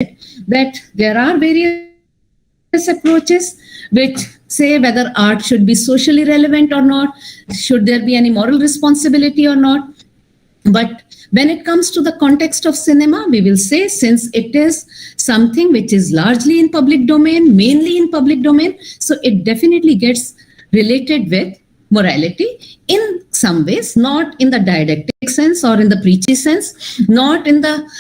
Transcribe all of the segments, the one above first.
that there are various approaches which say whether art should be socially relevant or not, should there be any moral responsibility or not. But when it comes to the context of cinema, we will say, since it is something which is largely in public domain, mainly in public domain, so it definitely gets related with morality in some ways, not in the didactic sense or in the preachy sense, not in the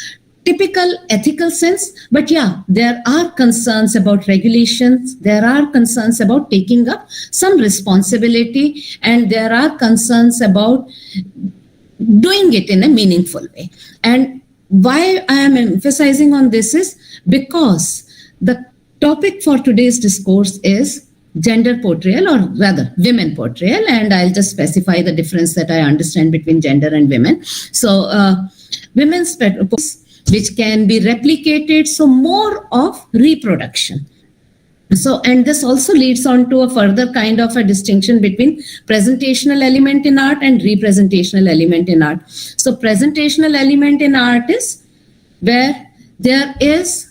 typical ethical sense, but yeah, there are concerns about regulations, there are concerns about taking up some responsibility, and there are concerns about doing it in a meaningful way. And why I am emphasizing on this is because the topic for today's discourse is gender portrayal, or rather women portrayal, and I'll just specify the difference that I understand between gender and women. So women's which can be replicated, so more of reproduction. So, and this also leads on to a further kind of a distinction between presentational element in art and representational element in art. So presentational element in art is where there is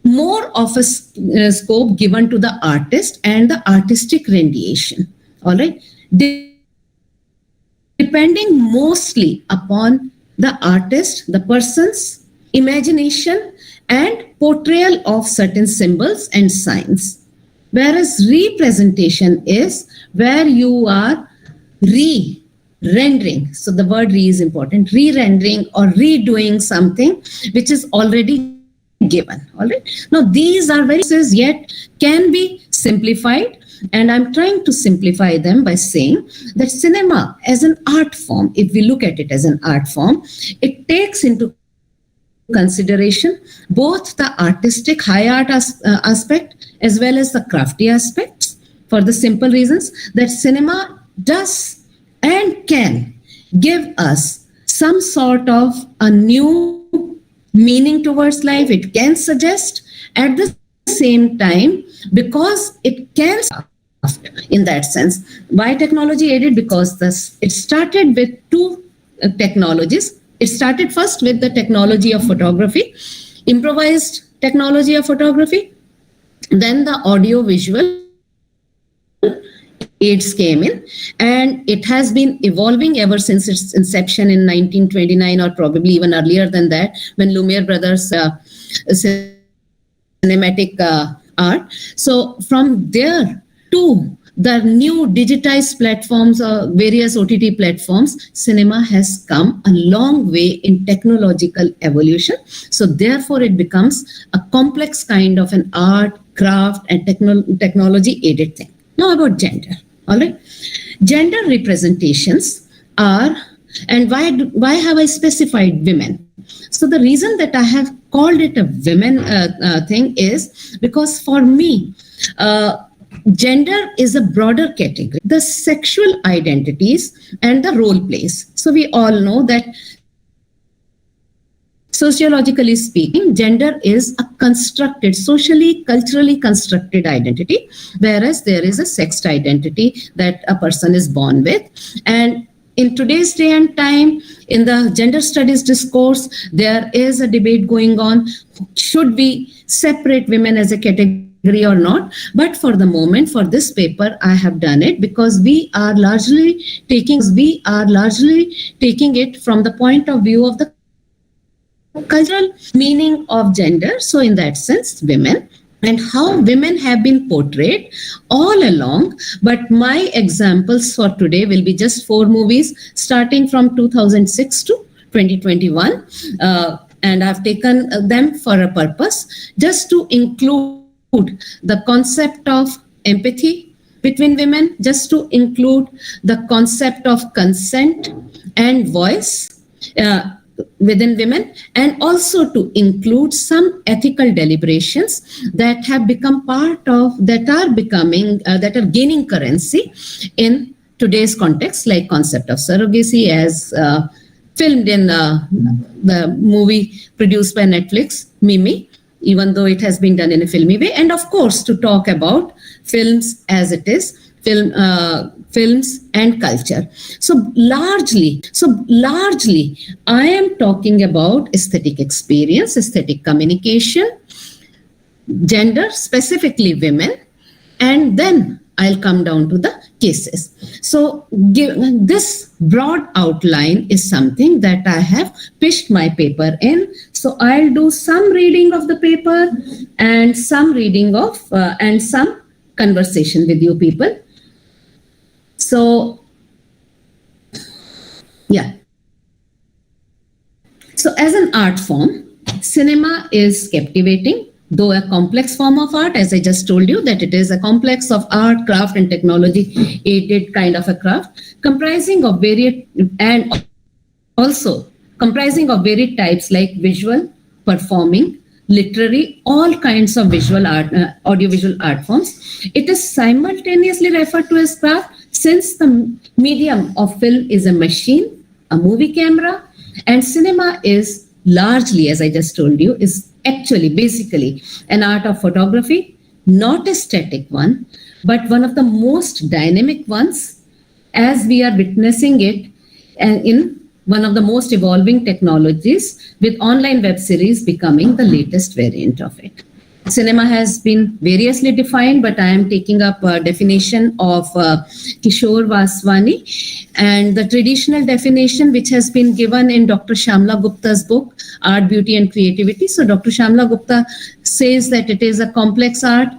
more of a scope given to the artist and the artistic rendition, all right, depending mostly upon the artist, the person's imagination and portrayal of certain symbols and signs. Whereas representation is where you are re-rendering. So the word re is important, re-rendering or redoing something which is already given. All right. Now these are very yet can be simplified, and I'm trying to simplify them by saying that cinema as an art form, if we look at it as an art form, it takes into consideration both the artistic high art aspect as well as the crafty aspects, for the simple reasons that cinema does and can give us some sort of a new meaning towards life. It can suggest at the same time, because it can in that sense. Why technology aided? Because it started with two technologies. It started first with the technology of photography, improvised technology of photography, then the audio visual aids came in, and it has been evolving ever since its inception in 1929, or probably even earlier than that, when Lumiere brothers cinematic art. So from there to the new digitized platforms or various OTT platforms, cinema has come a long way in technological evolution. So therefore it becomes a complex kind of an art, craft and technology aided thing. Now about gender, all right. Gender representations are, and why have I specified women? So the reason that I have called it a women thing is because for me, gender is a broader category. The sexual identities and the role plays. So we all know that sociologically speaking, gender is a constructed, socially, culturally constructed identity, whereas there is a sexed identity that a person is born with. And in today's day and time, in the gender studies discourse, there is a debate going on, should we separate women as a category or not? But for the moment, for this paper, I have done it because we are largely taking it from the point of view of the cultural meaning of gender. So in that sense, women, and how women have been portrayed all along. But my examples for today will be just 4 movies starting from 2006 to 2021. And I've taken them for a purpose, just to include the concept of empathy between women, just to include the concept of consent and voice within women, and also to include some ethical deliberations that have become part of, that are gaining currency in today's context, like concept of surrogacy as filmed in the movie produced by Netflix, Mimi, even though it has been done in a filmy way. And of course, to talk about films as it is, films and culture. So largely, I am talking about aesthetic experience, aesthetic communication, gender, specifically women, and then I'll come down to the cases. So this broad outline is something that I have pitched my paper in. So I'll do some reading of the paper and some reading of and some conversation with you people. So yeah. So as an art form, cinema is captivating, though a complex form of art, as I just told you, that it is a complex of art, craft, and technology aided kind of a craft, comprising of varied and also comprising of varied types like visual, performing, literary, all kinds of visual art, audiovisual art forms. It is simultaneously referred to as craft since the medium of film is a machine, a movie camera, and cinema is largely, as I just told you, is actually basically an art of photography, not a static one, but one of the most dynamic ones, as we are witnessing it in one of the most evolving technologies, with online web series becoming the latest variant of it. Cinema has been variously defined, but I am taking up a definition of Kishore Vaswani, and the traditional definition which has been given in Dr. Shamla Gupta's book, Art, Beauty and Creativity. So Dr. Shamla Gupta says that it is a complex art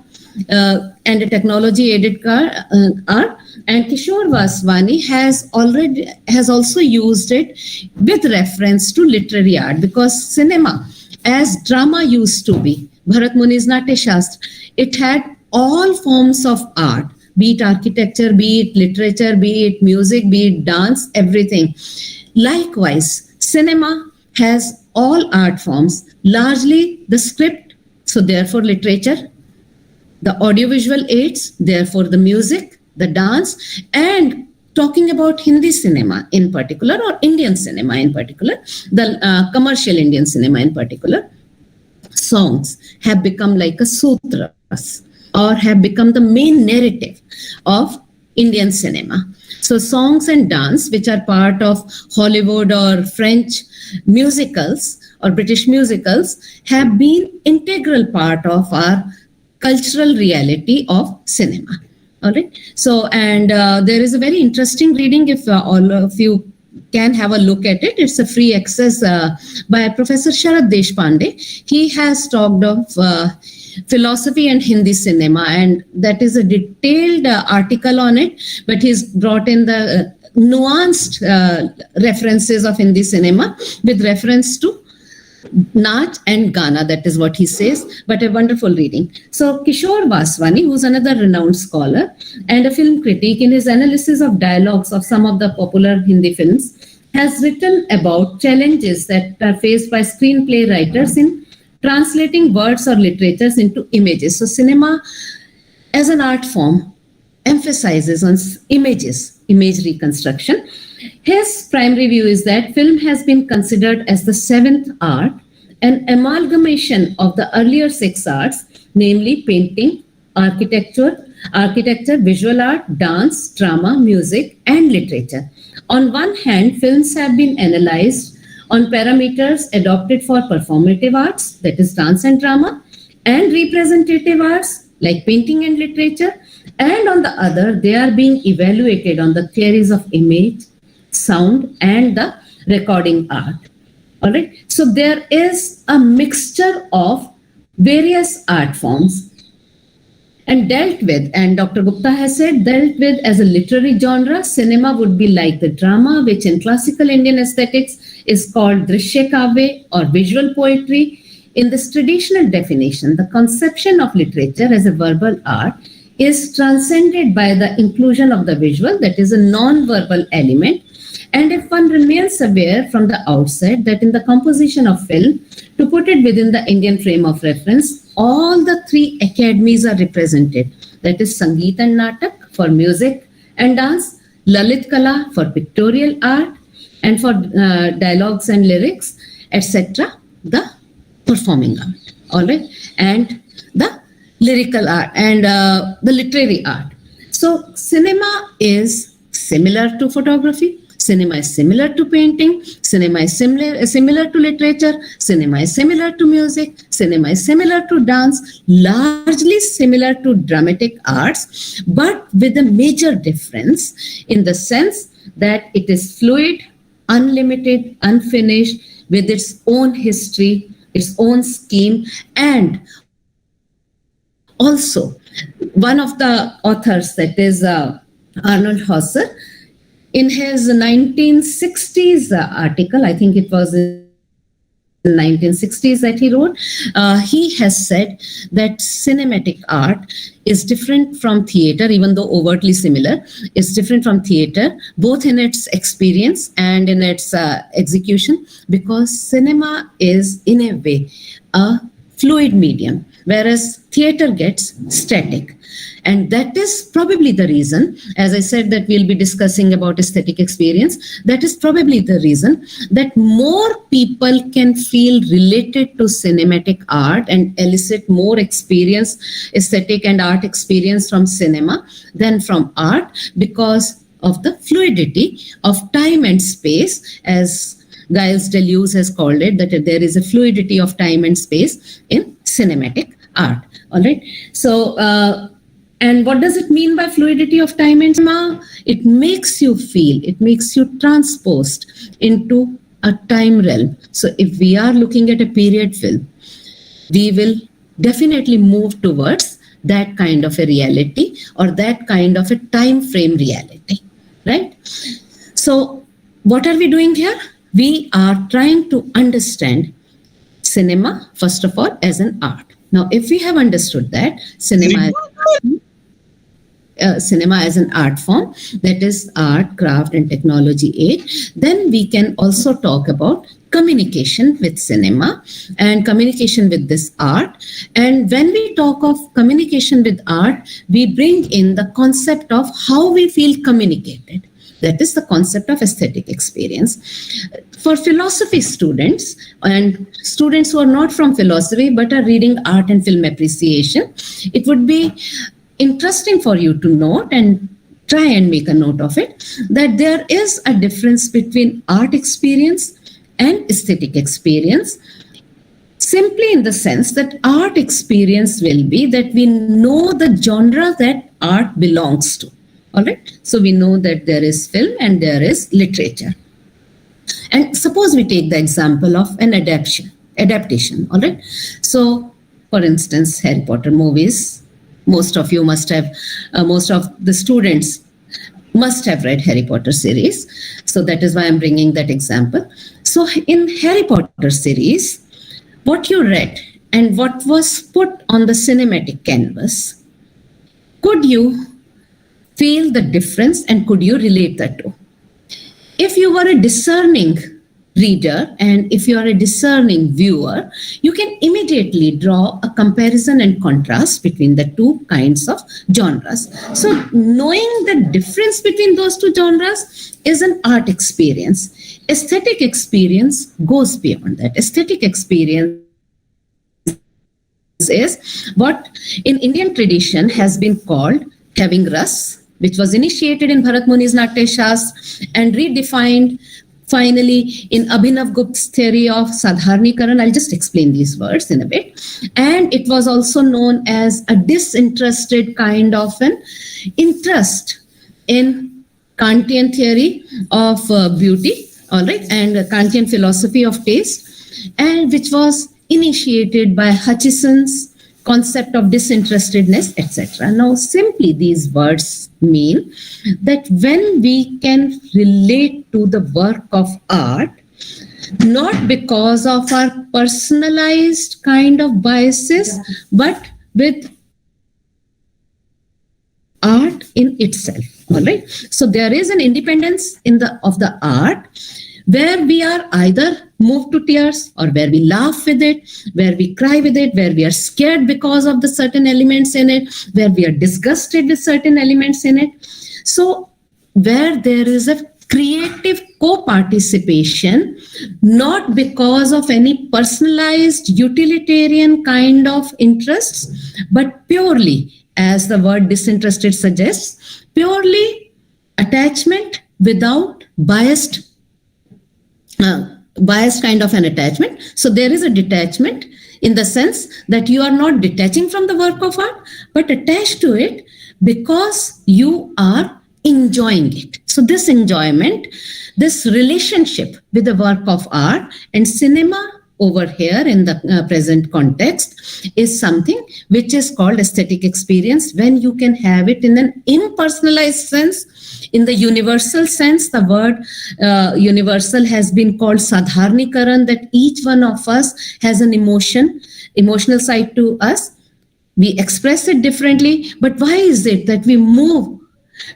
and a technology-aided art. And Kishore Vaswani has also used it with reference to literary art, because cinema, as drama used to be, Bharat Muni's Natya Shastra, it had all forms of art, be it architecture, be it literature, be it music, be it dance, everything. Likewise, cinema has all art forms, largely the script, so therefore literature, the audiovisual aids, therefore the music, the dance, and talking about Hindi cinema in particular, or Indian cinema in particular, the commercial Indian cinema in particular, songs have become like a sutras or have become the main narrative of Indian cinema. So songs and dance, which are part of Hollywood or French musicals or British musicals, have been integral part of our cultural reality of cinema. All right. So, and there is a very interesting reading, if all of you can have a look at it. It's a free access by Professor Sharad Deshpande. He has talked of philosophy and Hindi cinema, and that is a detailed article on it, but he's brought in the nuanced references of Hindi cinema with reference to Naach and Gana, that is what he says, but a wonderful reading. So Kishore Vaswani, who's another renowned scholar and a film critic, in his analysis of dialogues of some of the popular Hindi films, has written about challenges that are faced by screenplay writers in translating words or literatures into images. So cinema as an art form emphasizes on images, image reconstruction. His primary view is that film has been considered as the seventh art, an amalgamation of the earlier six arts, namely painting, architecture, visual art, dance, drama, music, and literature. On one hand, films have been analyzed on parameters adopted for performative arts, that is dance and drama, and representative arts like painting and literature. And on the other, they are being evaluated on the theories of image, sound, and the recording art. All right. So there is a mixture of various art forms and dealt with, and Dr. Gupta has said, dealt with as a literary genre, cinema would be like the drama, which in classical Indian aesthetics is called Drishya Kavya or visual poetry. In this traditional definition, the conception of literature as a verbal art is transcended by the inclusion of the visual, that is a non-verbal element. And if one remains aware from the outset that in the composition of film, to put it within the Indian frame of reference, all the three academies are represented. That is Sangeet and Natak for music and dance, Lalit Kala for pictorial art, and for dialogues and lyrics, etc., the performing art, all right, and the lyrical art and the literary art. So cinema is similar to photography. Cinema is similar to painting. Cinema is similar to literature. Cinema is similar to music. Cinema is similar to dance. Largely similar to dramatic arts, but with a major difference in the sense that it is fluid, unlimited, unfinished, with its own history, its own scheme, and also one of the authors, that is Arnold Hauser, in his 1960s article, I think it was in 1960s that he wrote, he has said that cinematic art is different from theater, even though overtly similar. It's different from theater, both in its experience and in its execution, because cinema is, in a way, a fluid medium, whereas theater gets static. And that is probably the reason, as I said, that we'll be discussing about aesthetic experience. That is probably the reason that more people can feel related to cinematic art and elicit more experience, aesthetic and art experience from cinema than from art, because of the fluidity of time and space, as Giles Deleuze has called it, that there is a fluidity of time and space in cinematic art. All right. So, and what does it mean by fluidity of time and cinema? It makes you feel, it makes you transposed into a time realm. So, if we are looking at a period film, we will definitely move towards that kind of a reality, or that kind of a time frame reality, right? So, what are we doing here? We are trying to understand cinema, first of all, as an art. Now, if we have understood that cinema as an art form, that is art, craft, and technology aid, then we can also talk about communication with cinema and communication with this art. And when we talk of communication with art, we bring in the concept of how we feel communicated. That is the concept of aesthetic experience. For philosophy students and students who are not from philosophy but are reading art and film appreciation, it would be interesting for you to note, and try and make a note of it, that there is a difference between art experience and aesthetic experience, simply in the sense that art experience will be that we know the genre that art belongs to. All right. So we know that there is film and there is literature. And suppose we take the example of an adaptation. All right. So, for instance, Harry Potter movies. Most of you must have, most of the students must have read Harry Potter series. So that is why I'm bringing that example. So in Harry Potter series, what you read and what was put on the cinematic canvas, could you feel the difference and could you relate that to? If you were a discerning reader and if you are a discerning viewer, you can immediately draw a comparison and contrast between the two kinds of genres. So knowing the difference between those two genres is an art experience. Aesthetic experience goes beyond that. Aesthetic experience is what in Indian tradition has been called having ras, which was initiated in Bharat Muni's Natya Shastra and redefined finally in Abhinav Gupta's theory of Sadharnikaran. I'll just explain these words in a bit. And it was also known as a disinterested kind of an interest in Kantian theory of beauty, all right, and Kantian philosophy of taste, and which was initiated by Hutchison's concept of disinterestedness, etc. Now, simply these words mean that when we can relate to the work of art, not because of our personalized kind of biases, but with art in itself. All right. So there is an independence in the art where we are either moved to tears or where we laugh with it, where we cry with it, where we are scared because of the certain elements in it, where we are disgusted with certain elements in it. So where there is a creative co-participation, not because of any personalized utilitarian kind of interests, but purely as the word disinterested suggests, purely attachment without biased kind of an attachment. So there is a detachment in the sense that you are not detaching from the work of art, but attached to it because you are enjoying it. So this enjoyment, this relationship with the work of art and cinema over here in the present context is something which is called aesthetic experience, when you can have it in an impersonalized sense. In the universal sense, the word universal has been called sadharnikaran, that each one of us has an emotional side to us. We express it differently, but why is it that we move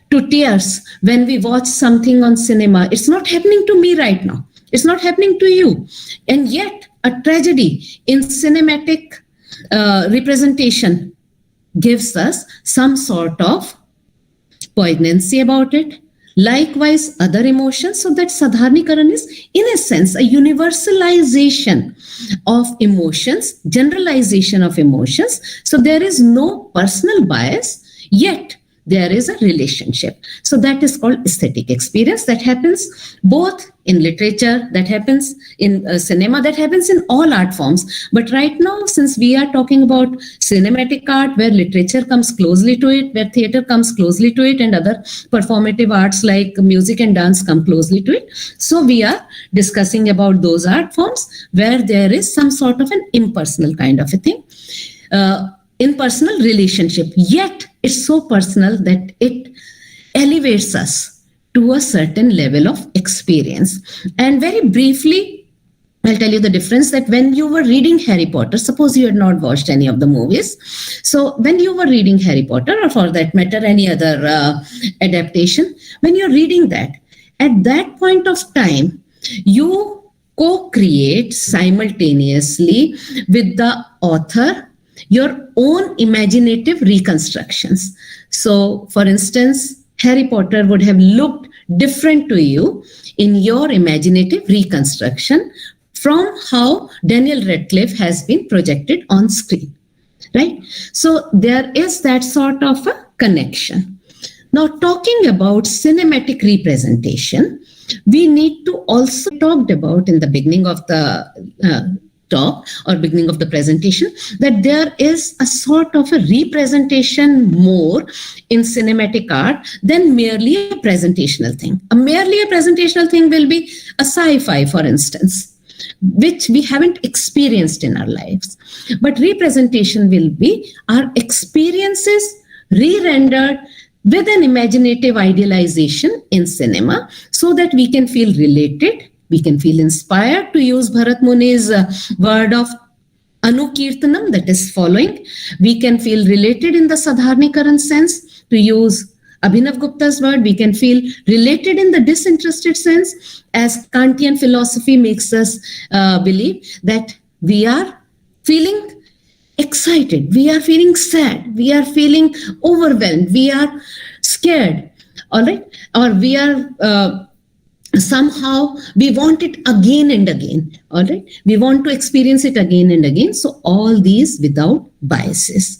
to tears when we watch something on cinema? It's not happening to me right now. It's not happening to you. And yet, a tragedy in cinematic representation gives us some sort of poignancy about it. Likewise, other emotions. So that sadharnikaran is, in a sense, a universalization of emotions, generalization of emotions. So there is no personal bias, yet there is a relationship. So that is called aesthetic experience. That happens both in literature, that happens in cinema, that happens in all art forms. But right now, since we are talking about cinematic art, where literature comes closely to it, where theater comes closely to it, and other performative arts like music and dance come closely to it. So we are discussing about those art forms where there is some sort of an impersonal kind of a thing, impersonal relationship. Yet it's so personal that it elevates us to a certain level of experience. And very briefly, I'll tell you the difference, that when you were reading Harry Potter, suppose you had not watched any of the movies. So when you were reading Harry Potter, or for that matter, any other adaptation, when you're reading that, at that point of time, you co-create simultaneously with the author your own imaginative reconstructions. So, for instance, Harry Potter would have looked different to you in your imaginative reconstruction from how Daniel Radcliffe has been projected on screen, right? So there is that sort of a connection. Now, talking about cinematic representation, we need to also talked about in the beginning of the talk or beginning of the presentation, that there is a sort of a representation more in cinematic art than merely a presentational thing. Merely a presentational thing will be a sci-fi, for instance, which we haven't experienced in our lives. But representation will be our experiences re-rendered with an imaginative idealization in cinema, so that we can feel related, we can feel inspired, to use Bharat Muni's word of Anukirtanam, that is following. We can feel related in the Sadharnikaran sense, to use Abhinav Gupta's word. We can feel related in the disinterested sense, as Kantian philosophy makes us believe that we are feeling excited, we are feeling sad, we are feeling overwhelmed, we are scared, all right, or we are somehow we want it again and again, all right, we want to experience it again and again. So all these without biases.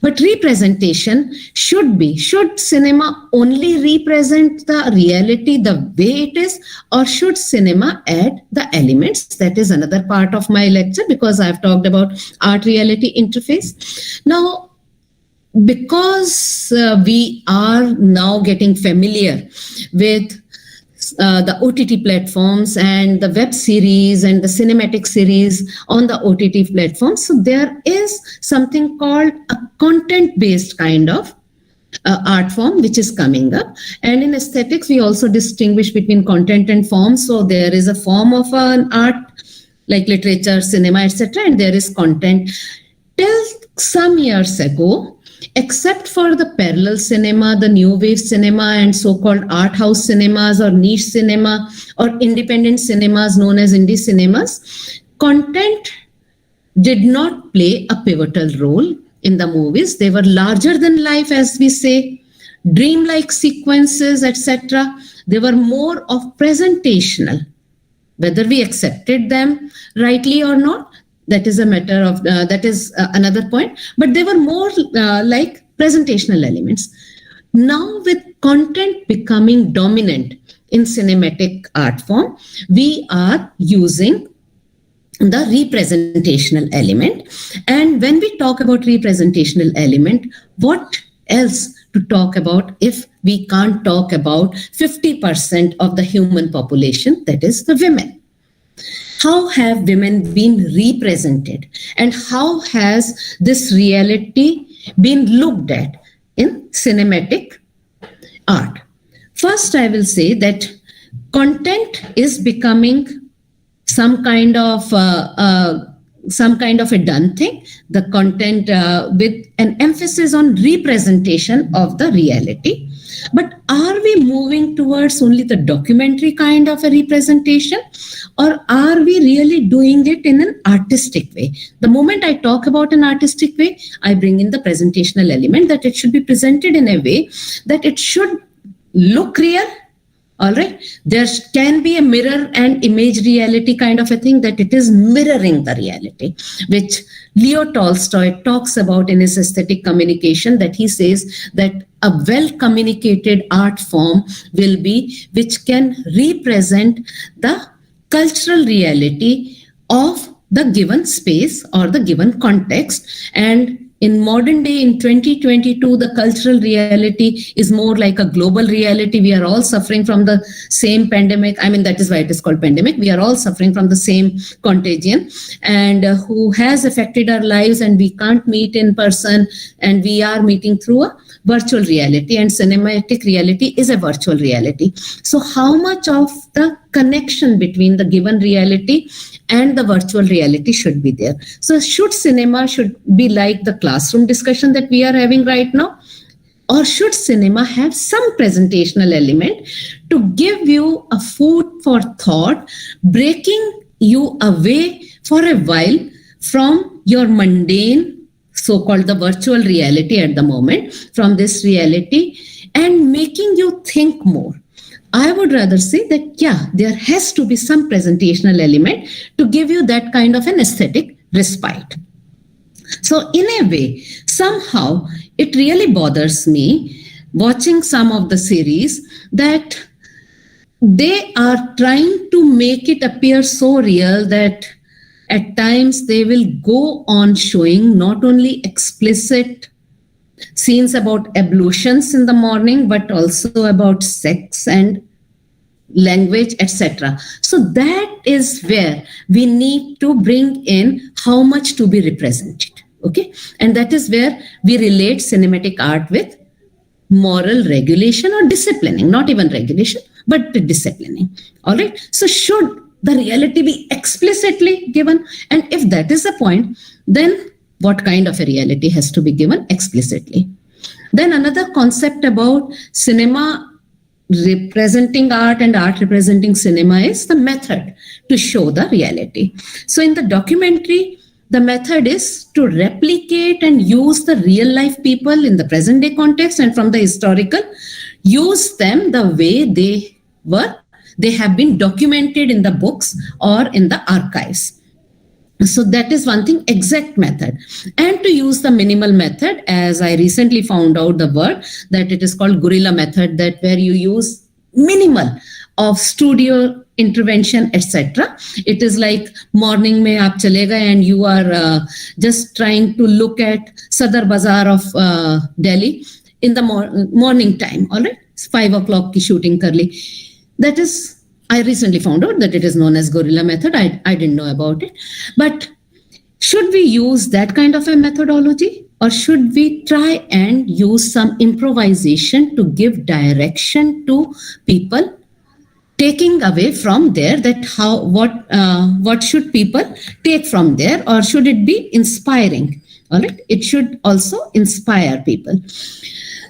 But representation should cinema only represent the reality the way it is, or should cinema add the elements? That is another part of my lecture, because I've talked about art reality interface. Now, because we are now getting familiar with the OTT platforms and the web series and the cinematic series on the OTT platforms, so there is something called a content-based kind of art form which is coming up. And in aesthetics, we also distinguish between content and form. So there is a form of an art like literature, cinema, etc., and there is content. Till some years ago, except for the parallel cinema, the new wave cinema, and so-called art house cinemas or niche cinema or independent cinemas known as indie cinemas, content did not play a pivotal role in the movies. They were larger than life, as we say, dreamlike sequences, etc. They were more of presentational. Whether we accepted them rightly or not, that is a matter of that is another point. But they were more like presentational elements. Now, with content becoming dominant in cinematic art form, we are using the representational element. And when we talk about representational element, what else to talk about if we can't talk about 50% of the human population, that is the women? How have women been represented, and how has this reality been looked at in cinematic art? First, I will say that content is becoming some kind of a done thing. The content with an emphasis on representation of the reality. But are we moving towards only the documentary kind of a representation, or are we really doing it in an artistic way? The moment I talk about an artistic way, I bring in the presentational element, that it should be presented in a way that it should look real. All right. There can be a mirror and image reality kind of a thing, that it is mirroring the reality, which Leo Tolstoy talks about in his aesthetic communication, that he says that a well communicated art form will be which can represent the cultural reality of the given space or the given context. And in modern day, in 2022, the cultural reality is more like a global reality. We are all suffering from the same pandemic. I mean, that is why it is called pandemic. We are all suffering from the same contagion, and who has affected our lives, and we can't meet in person, and we are meeting through a virtual reality, and cinematic reality is a virtual reality. So how much of the connection between the given reality and the virtual reality should be there? So should cinema should be like the classroom discussion that we are having right now, or should cinema have some presentational element to give you a food for thought, breaking you away for a while from your mundane, so-called the virtual reality at the moment, from this reality, and making you think more? I would rather say that, yeah, there has to be some presentational element to give you that kind of an aesthetic respite. So in a way, somehow it really bothers me watching some of the series that they are trying to make it appear so real that at times they will go on showing not only explicit scenes about ablutions in the morning, but also about sex and language, etc. So that is where we need to bring in how much to be represented. Okay. And that is where we relate cinematic art with moral regulation or disciplining, not even regulation, but the disciplining. All right. So should the reality be explicitly given? And if that is the point, then what kind of a reality has to be given explicitly? Then another concept about cinema representing art and art representing cinema is the method to show the reality. So in the documentary, the method is to replicate and use the real life people in the present day context, and from the historical, use them the way they have been documented in the books or in the archives. So that is one thing, exact method. And to use the minimal method, as I recently found out the word, that it is called guerrilla method, that where you use minimal of studio intervention, etc. It is like morning mein aap chale gaye and you are just trying to look at Sadar Bazaar of Delhi in the morning time. All right, it's 5 o'clock ki shooting kar li. That is, I recently found out that it is known as guerrilla method. I didn't know about it. But should we use that kind of a methodology, or should we try and use some improvisation to give direction to people, taking away from there that what should people take from there, or should it be inspiring? All right, it should also inspire people.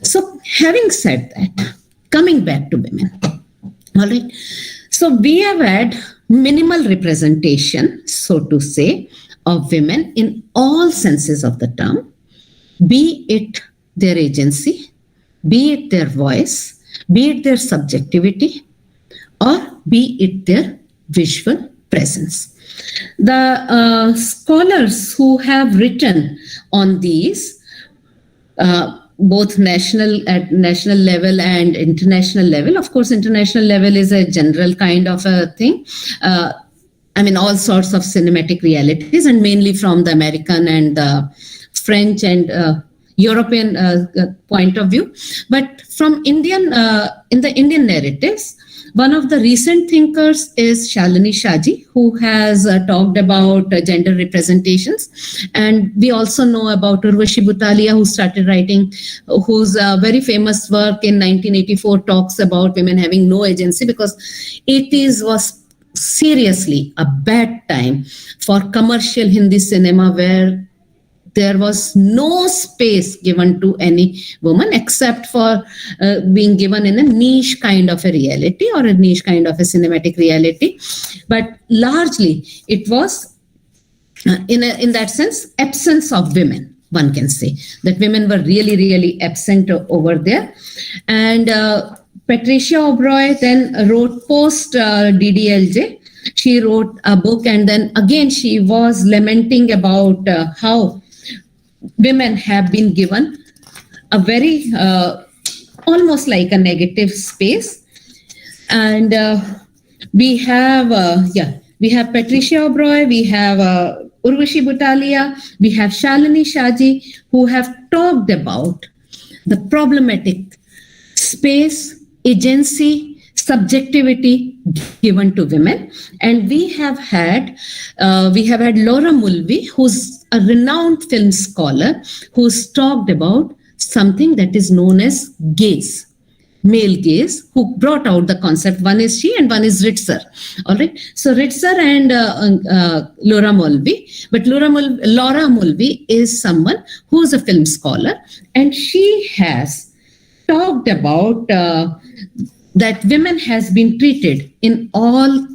So having said that, coming back to women, all right, so we have had minimal representation, so to say, of women in all senses of the term, be it their agency, be it their voice, be it their subjectivity, or be it their visual presence. The scholars who have written on these both national level and international level. Of course, international level is a general kind of a thing. Uh, I mean, all sorts of cinematic realities, and mainly from the American and the French and European point of view. But from in the Indian narratives, one of the recent thinkers is Shalini Shaji, who has talked about gender representations. And we also know about Urvashi Butalia, who started writing, whose very famous work in 1984 talks about women having no agency, because 80s was seriously a bad time for commercial Hindi cinema, where there was no space given to any woman except for being given in a niche kind of a reality or a niche kind of a cinematic reality. But largely, it was in that sense absence of women. One can say that women were really, really absent over there. And Patricia O'Brien then wrote post DDLJ. She wrote a book, and then again she was lamenting about how women have been given a very almost like a negative space. And we have Patricia O'Brien, we have Urvashi Butalia, we have Shalini Shaji, who have talked about the problematic space, agency, subjectivity given to women. And we have had Laura Mulvey, who's a renowned film scholar, who's talked about something that is known as gaze, male gaze, who brought out the concept. One is she and one is Ritzer. All right. So Ritzer and Laura Mulvey, but Laura Mulvey is someone who's a film scholar, and she has talked about that women has been treated in all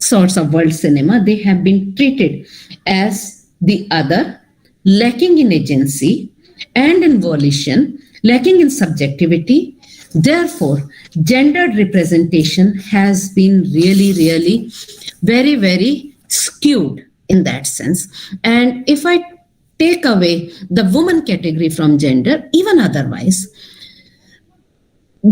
sorts of world cinema. They have been treated as the other, lacking in agency and in volition, lacking in subjectivity. Therefore, gendered representation has been really, really very, very skewed in that sense. And if I take away the woman category from gender, even otherwise,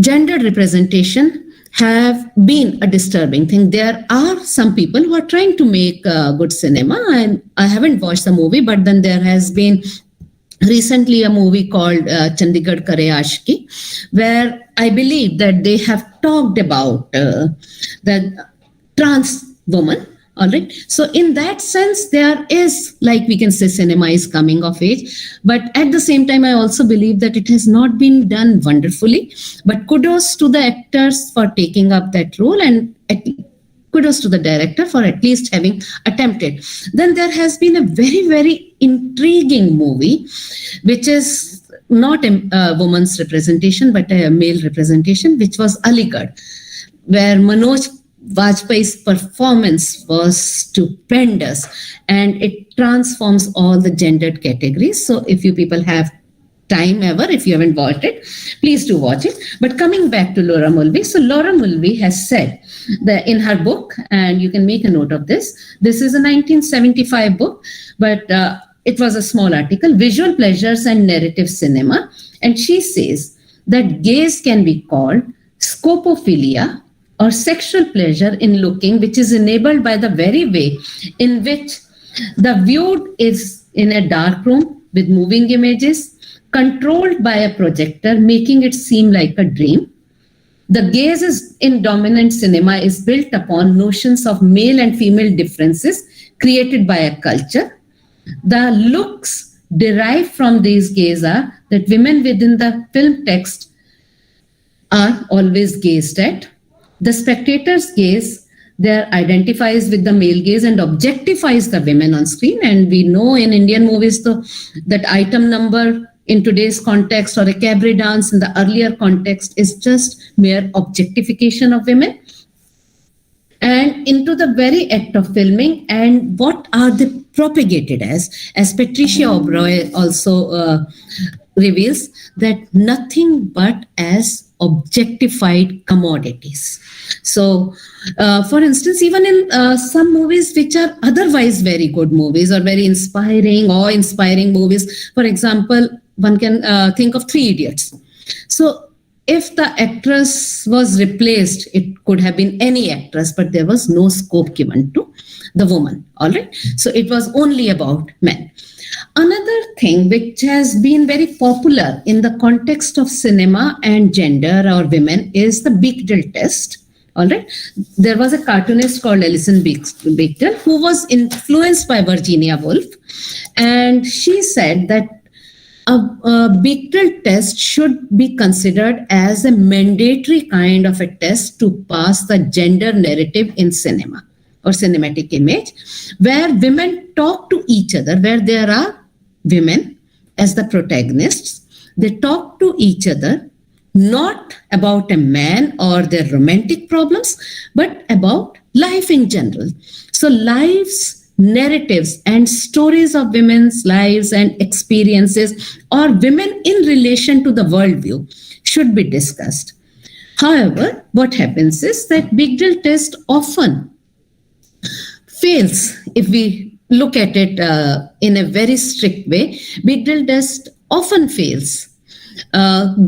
gender representation have been a disturbing thing. There are some people who are trying to make good cinema, and I haven't watched the movie, but then there has been recently a movie called Chandigarh Kare Aashki, where I believe that they have talked about the trans woman. All right. So in that sense, there is, like we can say, cinema is coming of age. But at the same time, I also believe that it has not been done wonderfully. But kudos to the actors for taking up that role, and kudos to the director for at least having attempted. Then there has been a very, very intriguing movie, which is not a woman's representation, but a male representation, which was Aligarh, where Manoj Vajpayee's performance was stupendous, and it transforms all the gendered categories. So if you people have time ever, if you haven't watched it, please do watch it. But coming back to Laura Mulvey, so Laura Mulvey has said that in her book, and you can make a note of this, this is a 1975 book, but it was a small article, Visual Pleasures and Narrative Cinema. And she says that gaze can be called scopophilia, or sexual pleasure in looking, which is enabled by the very way in which the viewed is in a dark room with moving images, controlled by a projector, making it seem like a dream. The gaze is in dominant cinema is built upon notions of male and female differences created by a culture. The looks derived from these gaze are that women within the film text are always gazed at. The spectator's gaze there identifies with the male gaze and objectifies the women on screen. And we know in Indian movies that item number in today's context, or a cabaret dance in the earlier context, is just mere objectification of women. And into the very act of filming, and what are they propagated as Patricia O'Brien also reveals, that nothing but as objectified commodities. So, for instance, even in some movies which are otherwise very good movies or very inspiring, awe-inspiring movies, for example, one can think of Three Idiots. So if the actress was replaced, it could have been any actress, but there was no scope given to the woman. All right. So it was only about men. Another thing which has been very popular in the context of cinema and gender or women is the Bechdel test. All right. There was a cartoonist called Alison Bechdel who was influenced by Virginia Woolf. And she said that a Bechdel test should be considered as a mandatory kind of a test to pass the gender narrative in cinema or cinematic image, where women talk to each other, where there are women as the protagonists. They talk to each other not about a man or their romantic problems, but about life in general. So lives, narratives and stories of women's lives and experiences or women in relation to the worldview should be discussed. However, what happens is that Bechdel test often fails if we look at it in a very strict way. Bechdel test often fails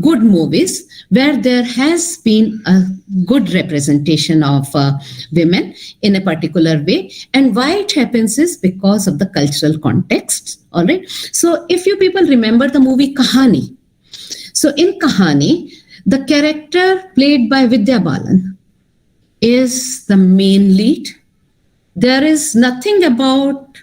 good movies where there has been a good representation of women in a particular way. And why it happens is because of the cultural context. All right. So if you people remember the movie Kahani. So in Kahani, the character played by Vidya Balan is the main lead. There is nothing about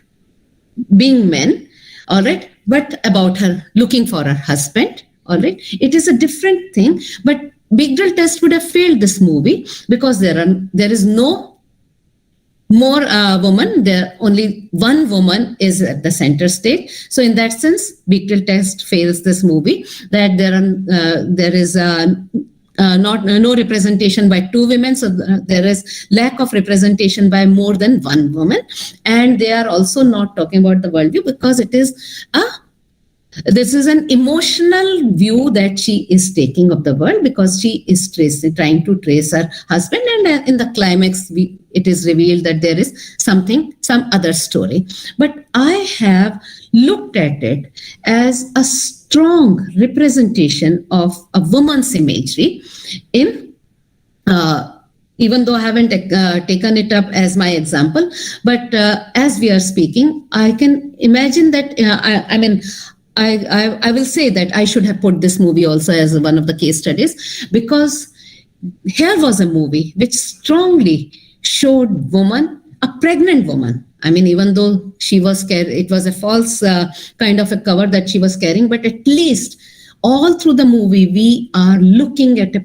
being men, all right, but about her looking for her husband. All right, it is a different thing, but Bechdel test would have failed this movie because there is no more woman. There only one woman is at the center stage. So in that sense, Bechdel test fails this movie. That there is no representation by two women, so there is lack of representation by more than one woman, and they are also not talking about the worldview because it is this is an emotional view that she is taking of the world because she is trying to trace her husband, and in the climax it is revealed that there is some other story. But I have looked at it as a strong representation of a woman's imagery in even though I haven't taken it up as my example, but as we are speaking, I can imagine that I will say that I should have put this movie also as one of the case studies, because here was a movie which strongly showed a pregnant woman. I mean, even though she was it was a false kind of a cover that she was carrying, but at least all through the movie, we are looking at a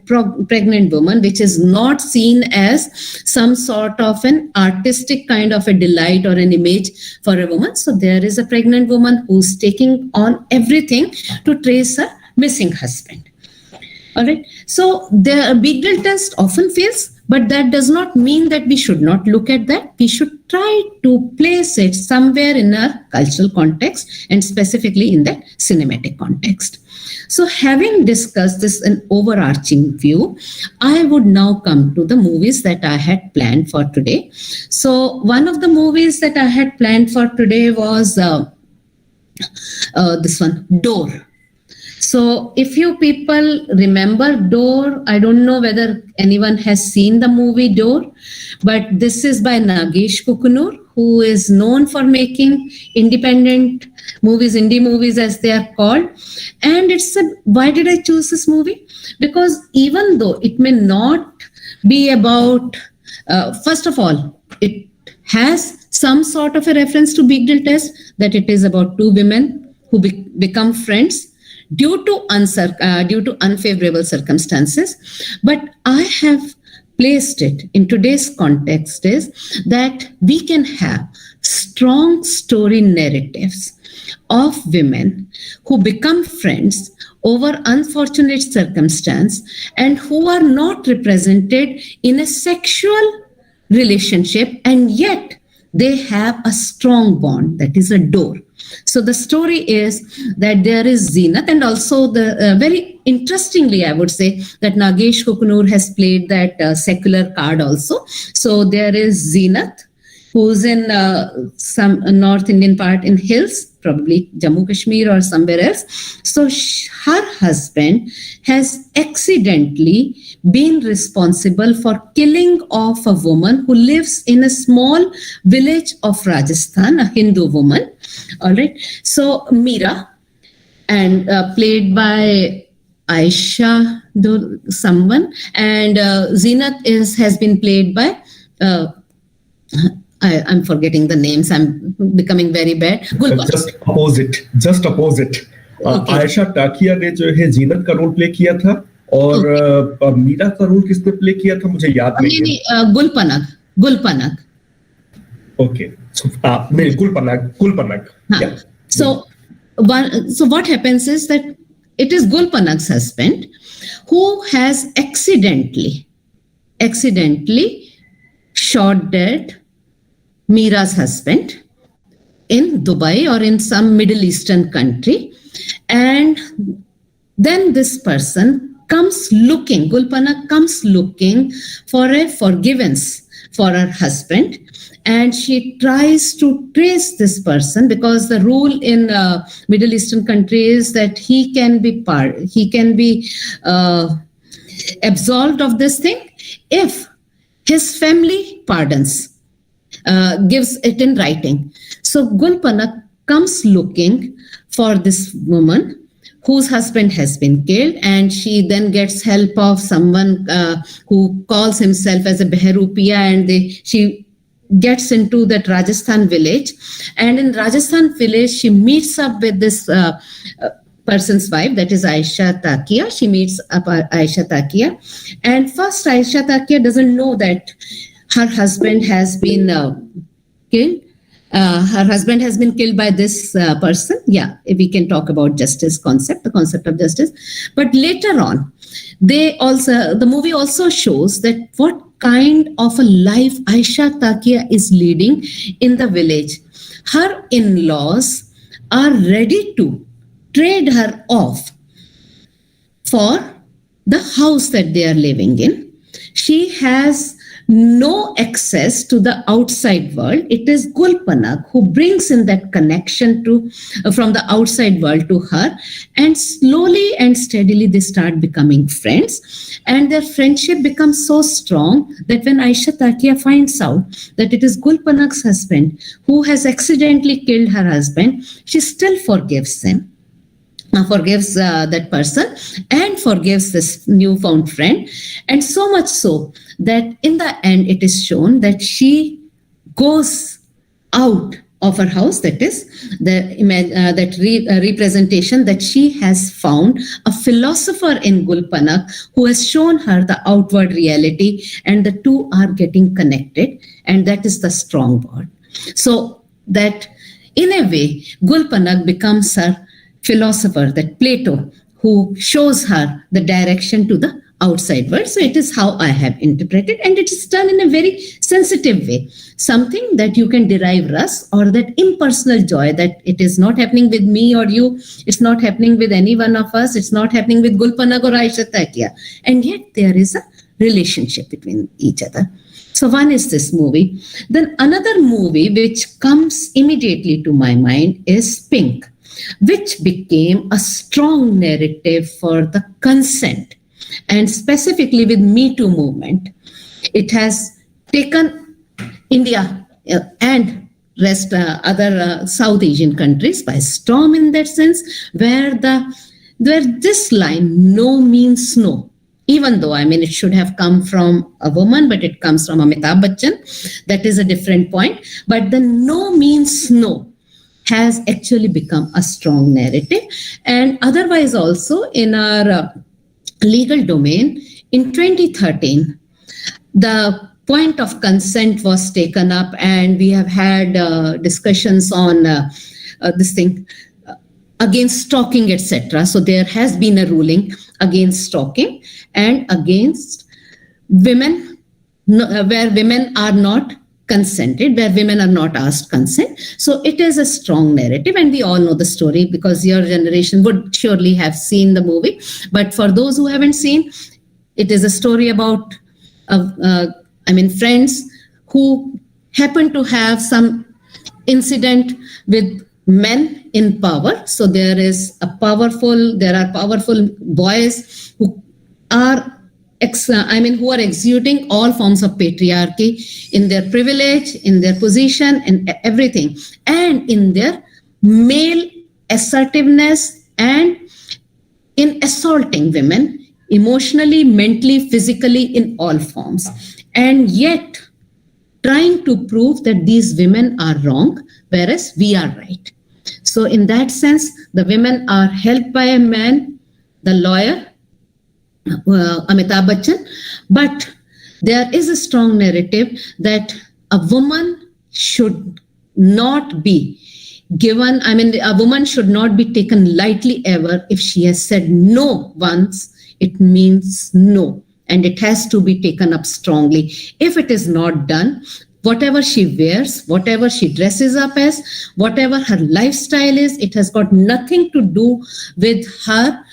pregnant woman, which is not seen as some sort of an artistic kind of a delight or an image for a woman. So there is a pregnant woman who's taking on everything to trace her missing husband. All right. So the Bechdel test often fails, but that does not mean that we should not look at that. We should try to place it somewhere in our cultural context and specifically in that cinematic context. So having discussed this an overarching view, I would now come to the movies that I had planned for today. So one of the movies that I had planned for today was this one, Door. So if you people remember Door, I don't know whether anyone has seen the movie Door, but this is by Nagesh Kukunur, who is known for making independent movies, indie movies as they are called. And why did I choose this movie? Because even though it may not be about, first of all, it has some sort of a reference to Bechdel test, that it is about two women who become friends due to unfavorable circumstances. But I have placed it in today's context is that we can have strong story narratives of women who become friends over unfortunate circumstance and who are not represented in a sexual relationship, and yet they have a strong bond, that is a door. So the story is that there is Zenith, and also very interestingly, I would say that Nagesh Kukunur has played that secular card also. So there is Zenith, who's in some North Indian part in hills, probably Jammu Kashmir or somewhere else. So her husband has accidentally been responsible for killing of a woman who lives in a small village of Rajasthan, a Hindu woman. All right. So Meera, and played by Aisha, someone, and Zinat has been played by. I'm forgetting the names. I'm becoming very bad. Just opposite. Ayesha Takia ने जो है जीनत का role play किया था और मीरा का role किसने play किया था मुझे याद नहीं है. गुलपनक. Okay. So Gulpanag. Yeah. So what happens is that it is Gulpanak's husband who has accidentally shot dead Meera's husband in Dubai or in some Middle Eastern country. And then this person Gulpanak comes looking for a forgiveness for her husband. And she tries to trace this person because the rule in Middle Eastern countries is that he can be absolved of this thing if his family pardons, gives it in writing. So Gulpanak comes looking for this woman whose husband has been killed, and she then gets help of someone who calls himself as a Behrupia, and she gets into that Rajasthan village. And in Rajasthan village, she meets up with this person's wife, that is Aisha Takia. She meets up Aisha Takia. And first, Aisha Takia doesn't know that her husband has been killed. Her husband has been killed by this person. Yeah, we can talk about the concept of justice. But later on, the movie also shows that what kind of a life Aisha Takia is leading in the village. Her in-laws are ready to trade her off for the house that they are living in. She has no access to the outside world. It is Gulpanak who brings in that connection from the outside world to her, and slowly and steadily they start becoming friends, and their friendship becomes so strong that when Aisha Takia finds out that it is Gulpanak's husband who has accidentally killed her husband, she still forgives him. Forgives that person and forgives this newfound friend, and so much so that in the end it is shown that she goes out of her house. That is representation that she has found a philosopher in Gulpanak who has shown her the outward reality, and the two are getting connected, and that is the strong bond. So that in a way Gulpanak becomes her philosopher, that Plato, who shows her the direction to the outside world. So it is how I have interpreted, and it is done in a very sensitive way. Something that you can derive rus, or that impersonal joy, that it is not happening with me or you, it's not happening with any one of us, it's not happening with Gulpanak or Aisha Takia. And yet there is a relationship between each other. So one is this movie. Then another movie which comes immediately to my mind is Pink, which became a strong narrative for the consent, and specifically with Me Too movement. It has taken India and rest other South Asian countries by storm in that sense, where this line, no means no, even though it should have come from a woman, but it comes from Amitabh Bachchan. That is a different point. But the no means no has actually become a strong narrative. And otherwise also in our legal domain, in 2013, the point of consent was taken up, and we have had discussions on this thing against stalking, etc. So there has been a ruling against stalking and against women, where women are not consented, where women are not asked consent. So it is a strong narrative, and we all know the story because your generation would surely have seen the movie. But for those who haven't seen, it is a story about friends who happen to have some incident with men in power. So there are powerful boys who are who are exuding all forms of patriarchy in their privilege, in their position, and everything, and in their male assertiveness, and in assaulting women emotionally, mentally, physically, in all forms, and yet trying to prove that these women are wrong, whereas we are right. So, in that sense, the women are helped by a man, the lawyer, Amitabh Bachchan, but there is a strong narrative that a woman should not be a woman should not be taken lightly ever. If she has said no once, it means no, and it has to be taken up strongly. If it is not done, whatever she wears, whatever she dresses up as, whatever her lifestyle is, it has got nothing to do with her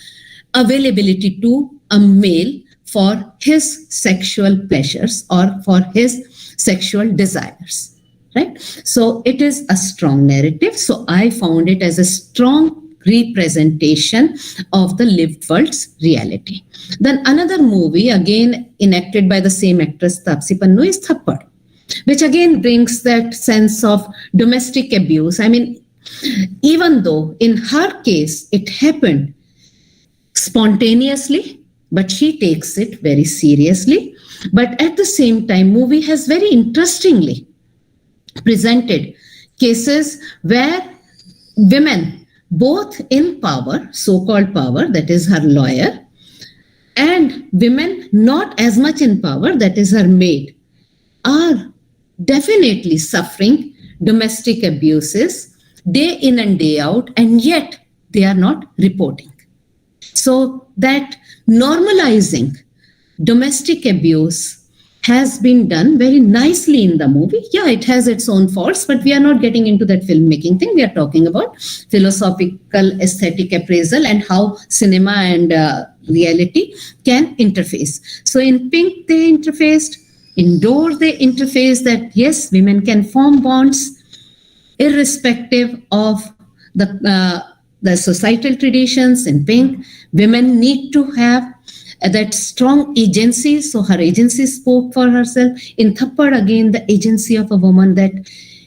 availability to a male for his sexual pleasures or for his sexual desires. Right? So it is a strong narrative. So I found it as a strong representation of the lived world's reality. Then another movie, again enacted by the same actress Taapsee Pannu, is Thappad, which again brings that sense of domestic abuse. Even though in her case it happened spontaneously, but she takes it very seriously. But at the same time, movie has very interestingly presented cases where women, both in power, so-called power, that is her lawyer, and women not as much in power, that is her maid, are definitely suffering domestic abuses day in and day out, and yet they are not reporting. So that normalizing domestic abuse has been done very nicely in the movie. Yeah, it has its own faults, but we are not getting into that filmmaking thing. We are talking about philosophical aesthetic appraisal and how cinema and reality can interface. So in Pink, they interfaced. In Door, they interfaced that yes, women can form bonds irrespective of the societal traditions. In Pink, women need to have that strong agency. So her agency spoke for herself. In Thappad, again, the agency of a woman, that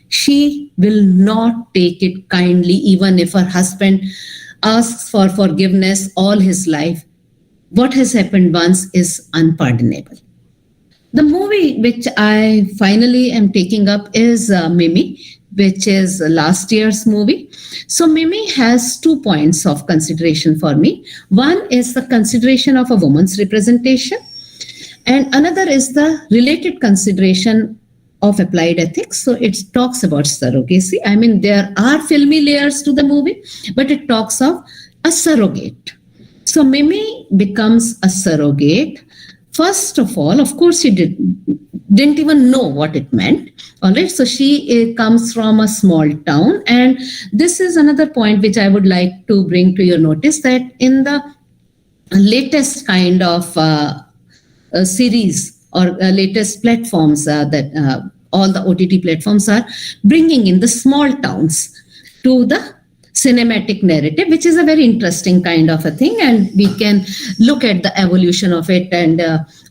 she will not take it kindly, even if her husband asks for forgiveness all his life. What has happened once is unpardonable. The movie which I finally am taking up is Mimi, which is last year's movie. So Mimi has 2 points of consideration for me. One is the consideration of a woman's representation, and another is the related consideration of applied ethics. So it talks about surrogacy. There are filmy layers to the movie, but it talks of a surrogate. So Mimi becomes a surrogate. First of all, of course, she didn't even know what it meant. All right, so she comes from a small town, and this is another point which I would like to bring to your notice, that in the latest kind of series or latest platforms that all the OTT platforms are bringing in the small towns to the cinematic narrative, which is a very interesting kind of a thing, and we can look at the evolution of it and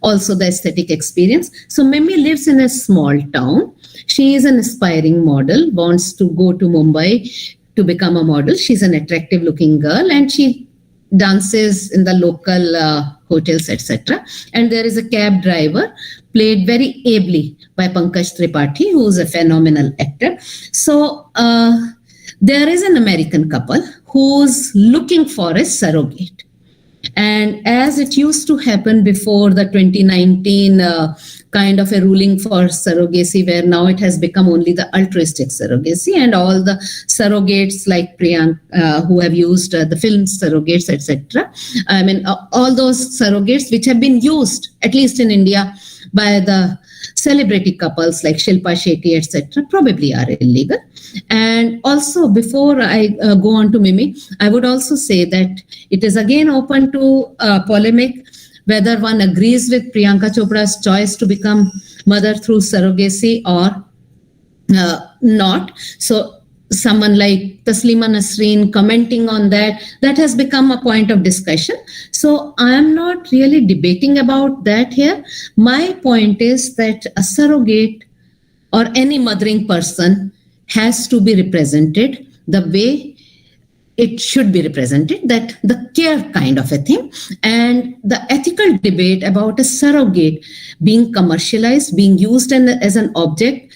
also the aesthetic experience. So Mimi lives in a small town. She is an aspiring model, wants to go to Mumbai to become a model. She's an attractive looking girl, and she dances in the local hotels, etc. And there is a cab driver played very ably by Pankaj Tripathi, who is a phenomenal actor. So there is an American couple who's looking for a surrogate. And as it used to happen before the 2019 kind of a ruling for surrogacy, where now it has become only the altruistic surrogacy, and all the surrogates like Priyanka, who have used the film surrogates, etc. All those surrogates which have been used, at least in India, by the celebrity couples like Shilpa Shetty, etc., probably are illegal. And also, before I go on to Mimi, I would also say that it is again open to polemic whether one agrees with Priyanka Chopra's choice to become mother through surrogacy or not. So someone like Taslima Nasreen commenting on that, that has become a point of discussion. So I am not really debating about that here. My point is that a surrogate or any mothering person has to be represented the way it should be represented, that the care kind of a thing. And the ethical debate about a surrogate being commercialized, being used as an object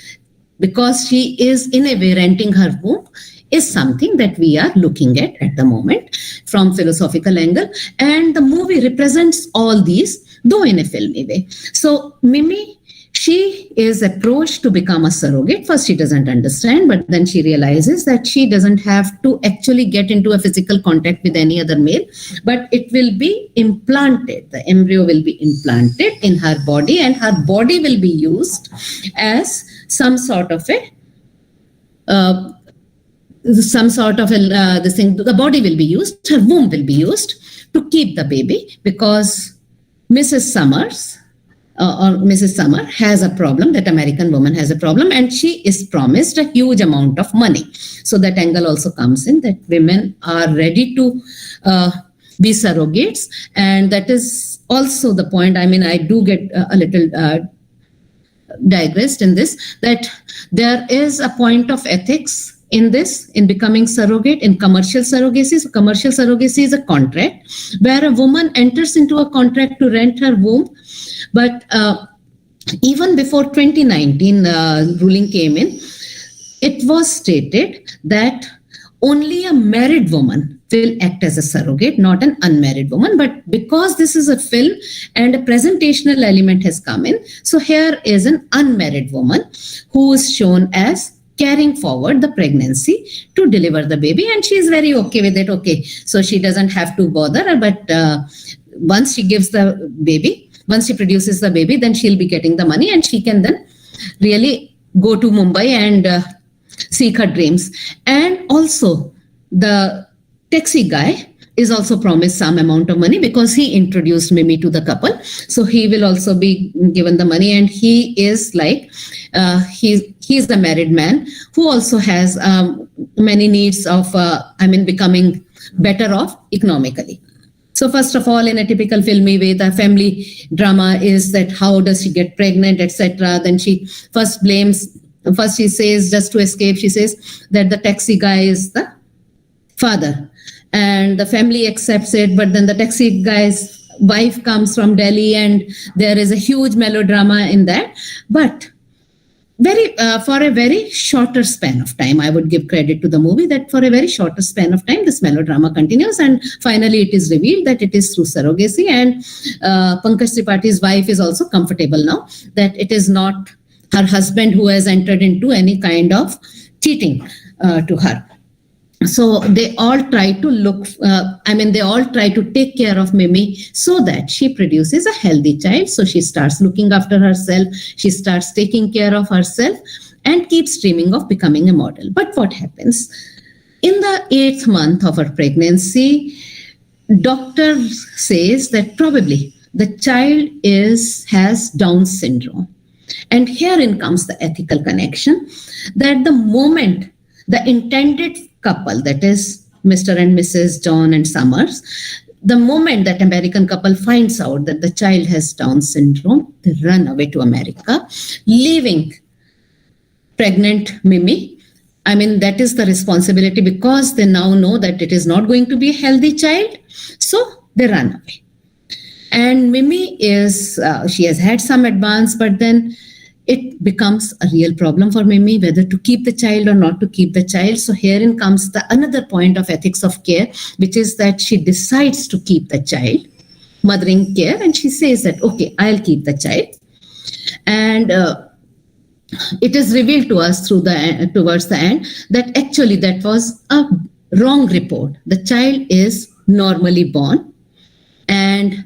because she is in a way renting her womb, is something that we are looking at the moment from philosophical angle. And the movie represents all these, though in a filmy way. So Mimi, she is approached to become a surrogate. First, she doesn't understand, but then she realizes that she doesn't have to actually get into a physical contact with any other male, but it will be implanted. The embryo will be implanted in her body, and her body will be used as some sort of a this thing. The body will be used, her womb will be used to keep the baby, because Mrs. Summers or Mrs. Summer has a problem, that American woman has a problem, and she is promised a huge amount of money. So that angle also comes in, that women are ready to be surrogates. And that is also the point. I mean, I do get a little digressed in this, that there is a point of ethics in this, in becoming surrogate, in commercial surrogacy. So commercial surrogacy is a contract where a woman enters into a contract to rent her womb. But even before 2019 ruling came in, it was stated that only a married woman will act as a surrogate, not an unmarried woman. But because this is a film and a presentational element has come in, so here is an unmarried woman who is shown as carrying forward the pregnancy to deliver the baby, and she is very okay with it. Okay, so she doesn't have to bother, but once she gives the baby, once she produces the baby, then she'll be getting the money, and she can then really go to Mumbai and seek her dreams. And also the taxi guy is also promised some amount of money because he introduced Mimi to the couple. So he will also be given the money, and he is like, he's a married man who also has many needs of, becoming better off economically. So first of all, in a typical filmy way, the family drama is that how does she get pregnant, etc. Then she first she says, just to escape, she says that the taxi guy is the father. And the family accepts it, but then the taxi guy's wife comes from Delhi, and there is a huge melodrama in that. But for a very shorter span of time, I would give credit to the movie that for a very shorter span of time, this melodrama continues, and finally it is revealed that it is through surrogacy. And Pankaj Tripathi's wife is also comfortable now that it is not her husband who has entered into any kind of cheating to her. So they all try to take care of Mimi so that she produces a healthy child. So she starts looking after herself, she starts taking care of herself, and keeps dreaming of becoming a model. But what happens? In the 8th month of her pregnancy, doctor says that probably the child has Down syndrome. And herein comes the ethical connection, that the moment the intended couple, that is Mr. and Mrs. John and Summers, the moment that American couple finds out that the child has Down syndrome, they run away to America, leaving pregnant Mimi. I mean, that is the responsibility, because they now know that it is not going to be a healthy child. So they run away. And Mimi she has had some advance, but then it becomes a real problem for Mimi whether to keep the child or not to keep the child. So herein comes another point of ethics of care, which is that she decides to keep the child, mothering care, and she says that, okay, I'll keep the child. And it is revealed to us towards the end that actually that was a wrong report. The child is normally born, and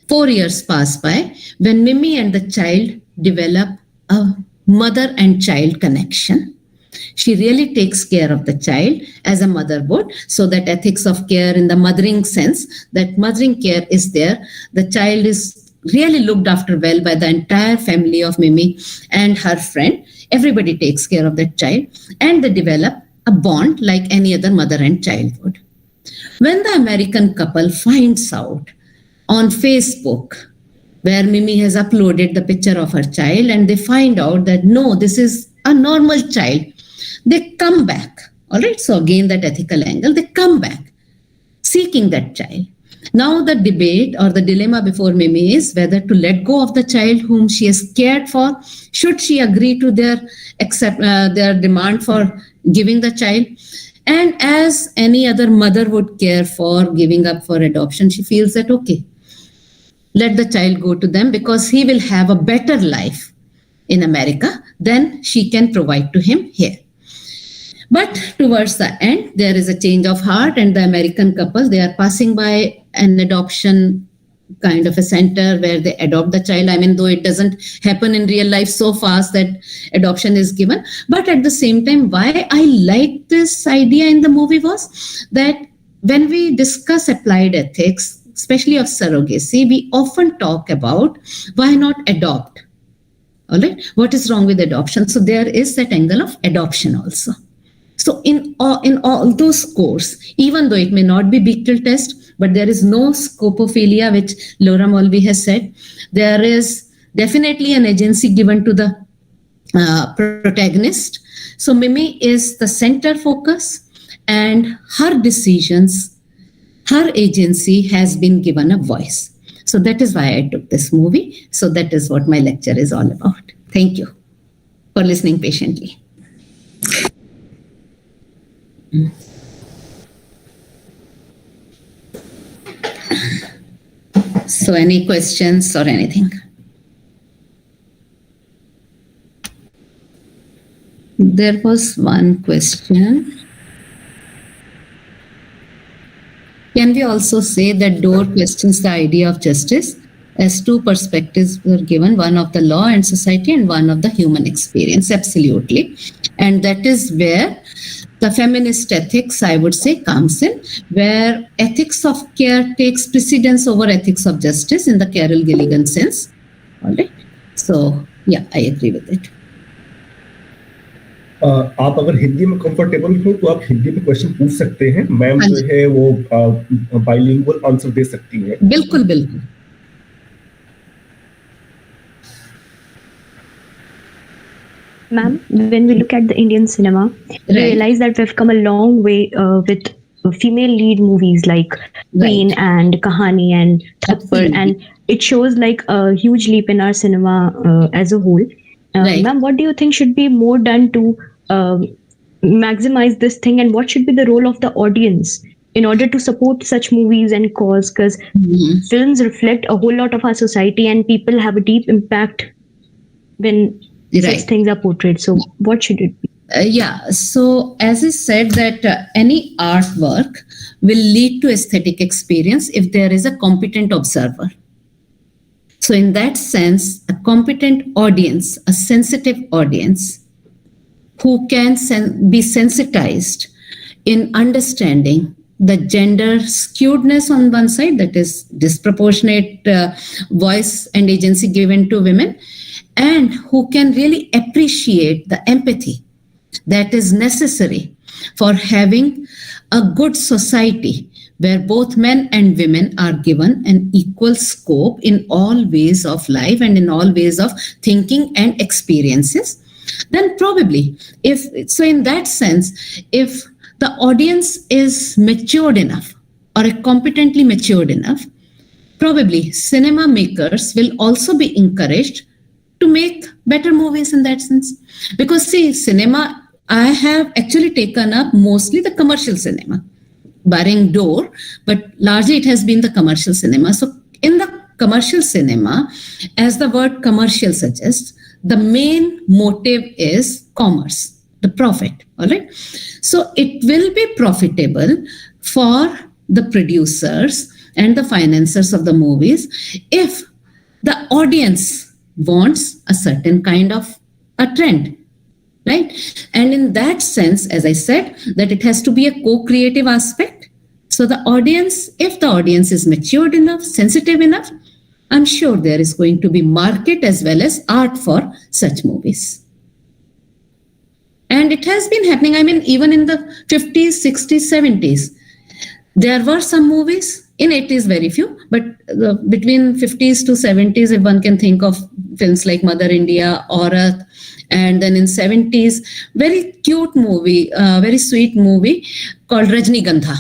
4 years pass by when Mimi and the child develop a mother and child connection. She really takes care of the child as a mother would. So that ethics of care in the mothering sense, that mothering care is there. The child is really looked after well by the entire family of Mimi and her friend. Everybody takes care of that child, and they develop a bond like any other mother and child would. When the American couple finds out on Facebook, where Mimi has uploaded the picture of her child, and they find out that no, this is a normal child, they come back. All right, so again, that ethical angle, they come back seeking that child. Now, the debate or the dilemma before Mimi is whether to let go of the child whom she has cared for. Should she agree to their demand for giving the child? And as any other mother would care for giving up for adoption, she feels that okay, let the child go to them because he will have a better life in America than she can provide to him here. But towards the end, there is a change of heart, and the American couple, they are passing by an adoption kind of a center where they adopt the child. I mean, though it doesn't happen in real life so fast that adoption is given, but at the same time, why I like this idea in the movie was that when we discuss applied ethics, especially of surrogacy, we often talk about why not adopt. All right, what is wrong with adoption? So there is that angle of adoption also. So in all those scores, even though it may not be Bechdel test, but there is no scopophilia, which Laura Mulvey has said. There is definitely an agency given to the protagonist. So Mimi is the center focus, and her decisions, her agency has been given a voice. So that is why I took this movie. So that is what my lecture is all about. Thank you for listening patiently. So any questions or anything? There was one question. Can we also say that Dore questions the idea of justice as two perspectives were given, one of the law and society and one of the human experience? Absolutely. And that is where the feminist ethics, I would say, comes in, where ethics of care takes precedence over ethics of justice in the Carol Gilligan sense. All right. So, yeah, I agree with it. आप अगर हिंदी में comfortable हो तो आप हिंदी में question पूछ सकते हैं, मैम जो है वो बाइलिंगुअल आंसर दे सकती हैं। बिल्कुल बिल्कुल। Ma'am, when we look at the Indian cinema, we realize that we've come a long way with female lead movies like Queen and Kahani and Thappar, and it shows like a huge leap in our cinema as a whole. Ma'am, what do you think should be more done to maximize this thing, and what should be the role of the audience in order to support such movies and cause? Because films reflect a whole lot of our society, and people have a deep impact when such things are portrayed. So what should it be? So as I said that any artwork will lead to aesthetic experience if there is a competent observer. So in that sense, a competent audience, a sensitive audience who can be sensitized in understanding the gender skewedness on one side, that is disproportionate voice and agency given to women, and who can really appreciate the empathy that is necessary for having a good society where both men and women are given an equal scope in all ways of life and in all ways of thinking and experiences, then probably, if in that sense, if the audience is matured enough or competently matured enough, probably cinema makers will also be encouraged to make better movies in that sense. Because see, cinema, I have actually taken up mostly the commercial cinema, barring Dore, but largely it has been the commercial cinema. So in the commercial cinema, as the word commercial suggests, the main motive is commerce, the profit, all right? So it will be profitable for the producers and the financiers of the movies if the audience wants a certain kind of a trend, right? And in that sense, as I said, that it has to be a co-creative aspect. So the audience, if the audience is matured enough, sensitive enough, I'm sure there is going to be market as well as art for such movies. And it has been happening. I mean, even in the 50s, 60s, 70s, there were some movies. In 80s, very few, but between 50s to 70s, if one can think of films like Mother India, Aurat, and then in 70s, very cute movie, very sweet movie called Rajnigandha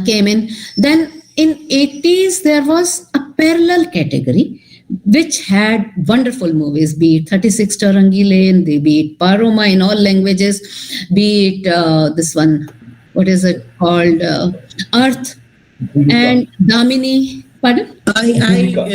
came in. Then in 80s, there was a parallel category which had wonderful movies, be it 36 Charangi Lane, be it Paroma in all languages, be it this one, what is it called, Earth, and Damini. Pardon? Bhumika.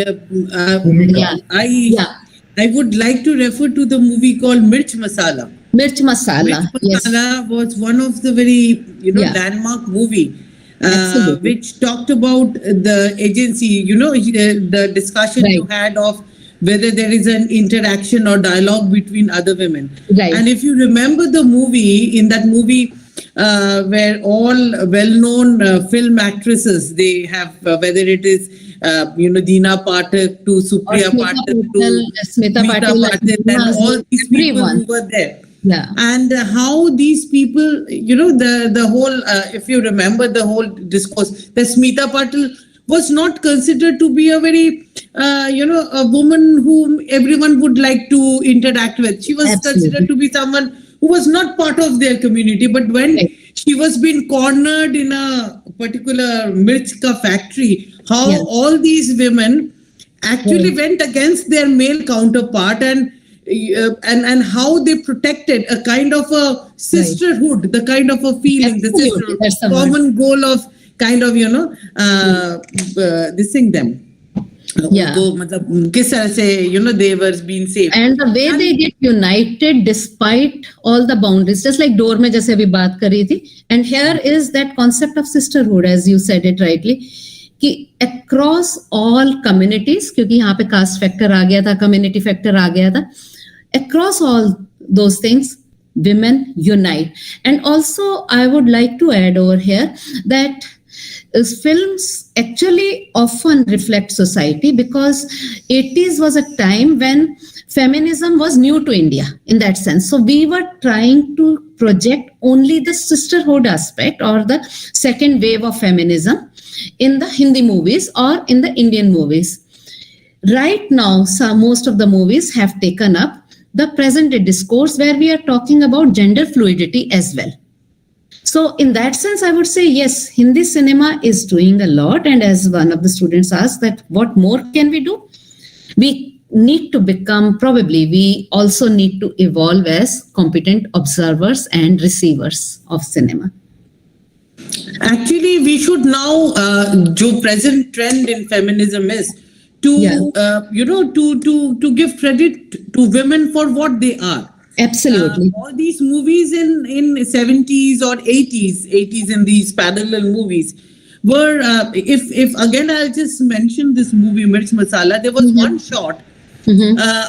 Yeah. I would like to refer to the movie called Mirch Masala. Mirch Masala. Mirch Yes. Masala was one of the very Yeah. landmark movie. Absolutely. Which talked about the agency, the discussion Right. you had of whether there is an interaction or dialogue between other women. Right. And if you remember the movie, in that movie, where all well-known film actresses, they have, whether it is, Deena Pathak to Supriya Patil to Smita Patil, and all these people everyone. who were there. Yeah. And how these people, the whole, if you remember the whole discourse, that Smita Patil was not considered to be a very, a woman whom everyone would like to interact with. She was Absolutely. considered to be someone who was not part of their community. But when Right. she was being cornered in a particular Mirch ka factory, how Yeah. all these women actually went against their male counterpart, and how they protected a kind of a sisterhood, the kind of a feeling, the Absolutely, sisterhood, that's the common goal of kind of, this thing them. Yeah. किस तरह से, they were being saved. And the way they get united despite all the boundaries, just like door में जैसे अभी बात कर रही थी. And here is that concept of sisterhood, as you said it rightly, कि across all communities, क्योंकि यहाँ पे caste factor आ गया था, community factor आ गया था, across all those things, women unite. And also, I would like to add over here that films actually often reflect society, because 80s was a time when feminism was new to India in that sense. So we were trying to project only the sisterhood aspect or the second wave of feminism in the Hindi movies or in the Indian movies. Right now, most of the movies have taken up the present day discourse where we are talking about gender fluidity as well. So in that sense, I would say, yes, Hindi cinema is doing a lot. And as one of the students asked, that what more can we do? We need to become, we also need to evolve as competent observers and receivers of cinema. Actually, we should now, जो present trend in feminism is to, to give credit to women for what they are. Absolutely. All these movies in 70s or 80s in these parallel movies were, if again I'll just mention this movie Mirch Masala, there was one shot,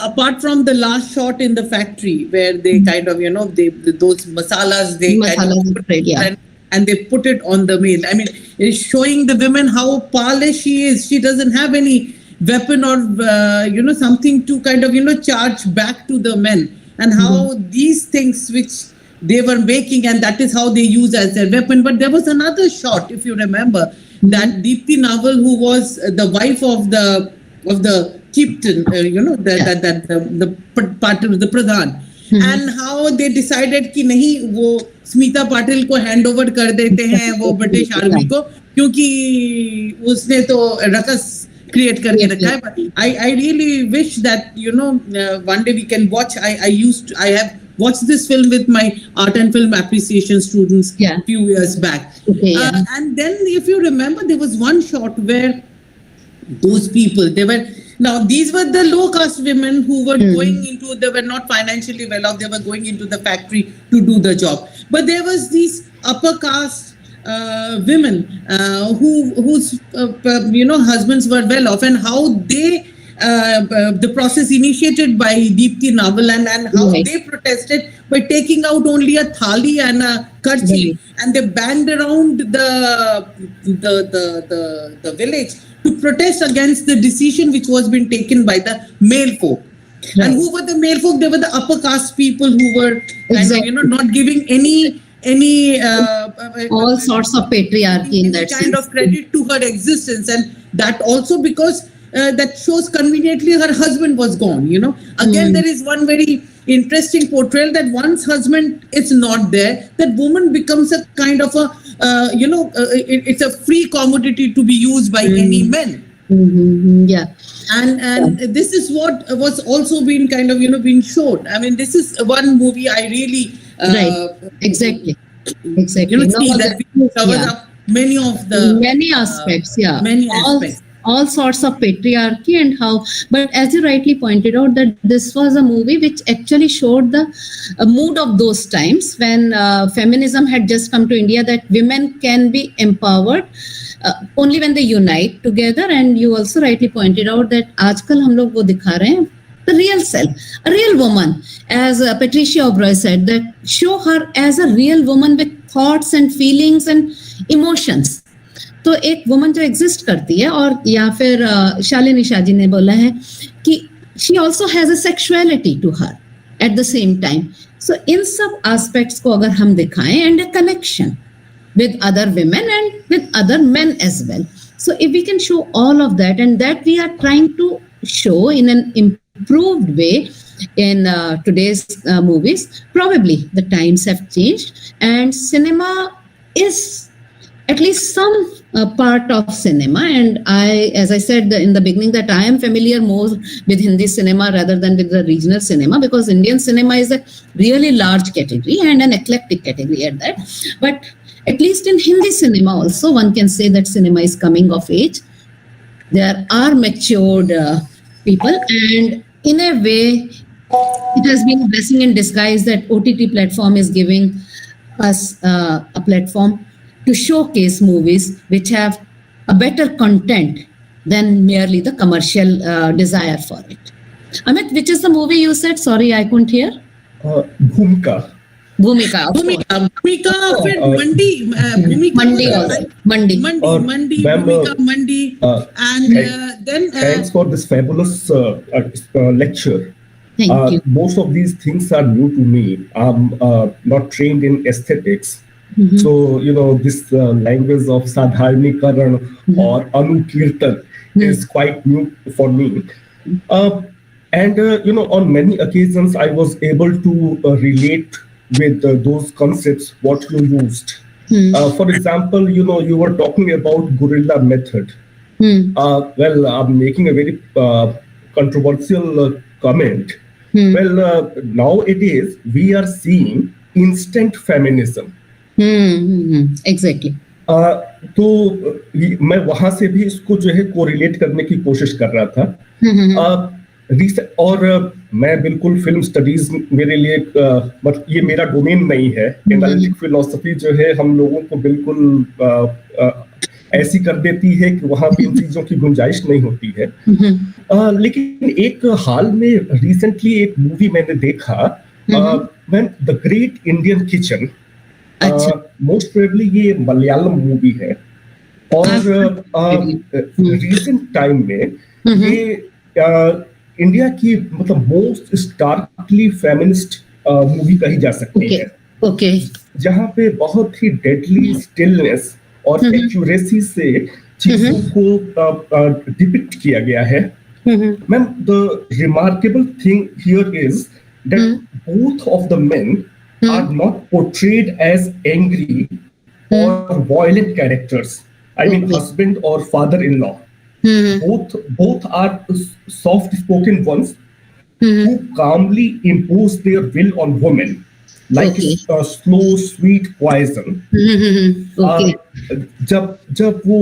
apart from the last shot in the factory where they kind of, those masalas, they kind of put it, and they put it on the male. I mean, it's showing the women how powerless she is. She doesn't have any weapon or, something to kind of, charge back to the men. And how these things which they were making, and that is how they use as their weapon. But there was another shot, if you remember, that Deepti Naval, who was the wife of the chieftain, the part of the Pradhan, and how they decided कि नहीं वो स्मिता पाटिल को hand over कर देते हैं वो British army को, क्योंकि उसने तो रकस create करके रखा है. I really wish that one day we can watch. I have watched this film with my art and film appreciation students a few years back. Okay, and then if you remember, there was one shot where those people, these were the low caste women who were going into, they were not financially well off, they were going into the factory to do the job. But there was these upper caste women whose husbands were well off, and how they the process initiated by Deepti Naval and how they protested by taking out only a thali and a kerchief, and they banged around the village to protest against the decision which was being taken by the male folk. Right. And who were the male folk? They were the upper caste people who were kind of, not giving any All sorts of patriarchy in any that kind sense. of credit to her existence, and that also because that shows conveniently her husband was gone. Again, there is one very interesting portrayal that once husband is not there, that woman becomes a kind of a it's a free commodity to be used by any men. Yeah. And this is what was also been kind of been shown. I mean, this is one movie I really Right. Exactly. see that we covers up many of the many aspects, yeah. many aspects. All sorts of patriarchy and how, but as you rightly pointed out, that this was a movie which actually showed the mood of those times when feminism had just come to India, that women can be empowered only when they unite together. And you also rightly pointed out that आजकल हम लोग वो दिखा रहे हैं the real self, a real woman, as Patricia O'Brien said, that show her as a real woman with thoughts and feelings and emotions. तो एक woman जो एग्जिस्ट करती है, और या फिर शालिनी शाह जी ने बोला है कि she also has a sexuality to her at the same time. So इन सब एस्पेक्ट्स को अगर हम दिखाएं and a connection with other women and with other men as well. So if we can show all of that, and that we are trying to show in an improved way in today's movies, probably the times have changed and cinema is at least some part of cinema. And as I said in the beginning, that I am familiar more with Hindi cinema rather than with the regional cinema, because Indian cinema is a really large category and an eclectic category at that. But at least in Hindi cinema also, one can say that cinema is coming of age. There are matured people, and in a way, it has been a blessing in disguise that OTT platform is giving us a platform to showcase movies which have a better content than merely the commercial desire for it. Amit, which is the movie you said? Sorry, I couldn't hear. Bhumika. Bhumika. फिर मंडी Mandi also. Mandi. Bhumika Mandi, and then Thanks for this fabulous lecture. Thank you. Most of these things are new to me. I'm not trained in aesthetics. So, this language of Sadharnikaran or Anukirtan is quite new for me. And on many occasions, I was able to relate with those concepts, what you used. For example, you were talking about guerrilla method. Well, I'm making a very controversial comment. Well, nowadays, we are seeing instant feminism. Exactly. तो मैं वहां से भी इसको जो है correlate करने की कोशिश कर रहा था. और मैं बिल्कुल फिल्म स्टडीज मेरे लिए मतलब ये मेरा डोमेन नहीं है. एनालिटिक फिलोसफी जो है हम लोगों को बिल्कुल ऐसी कर देती है कि वहां पे इन चीजों की गुंजाइश नहीं होती है. लेकिन एक हाल में रिसेंटली एक मूवी मैंने देखा, the great Indian kitchen. Most probably ये मलयालम मूवी है, और रिसेंट टाइम में ये इंडिया की मतलब मोस्ट स्टार्कली फेमिनिस्ट मूवी कही जा सकती है. ओके. जहां पे बहुत ही डेडली स्टिलनेस और एक्यूरेसी से चीजों को डिपिक्ट किया गया है. Ma'am, the remarkable thing here is that both of the main are not portrayed as angry or violent characters. I mean, husband or father-in-law. Both are soft-spoken ones who calmly impose their will on women, like a slow, sweet poison. जब वो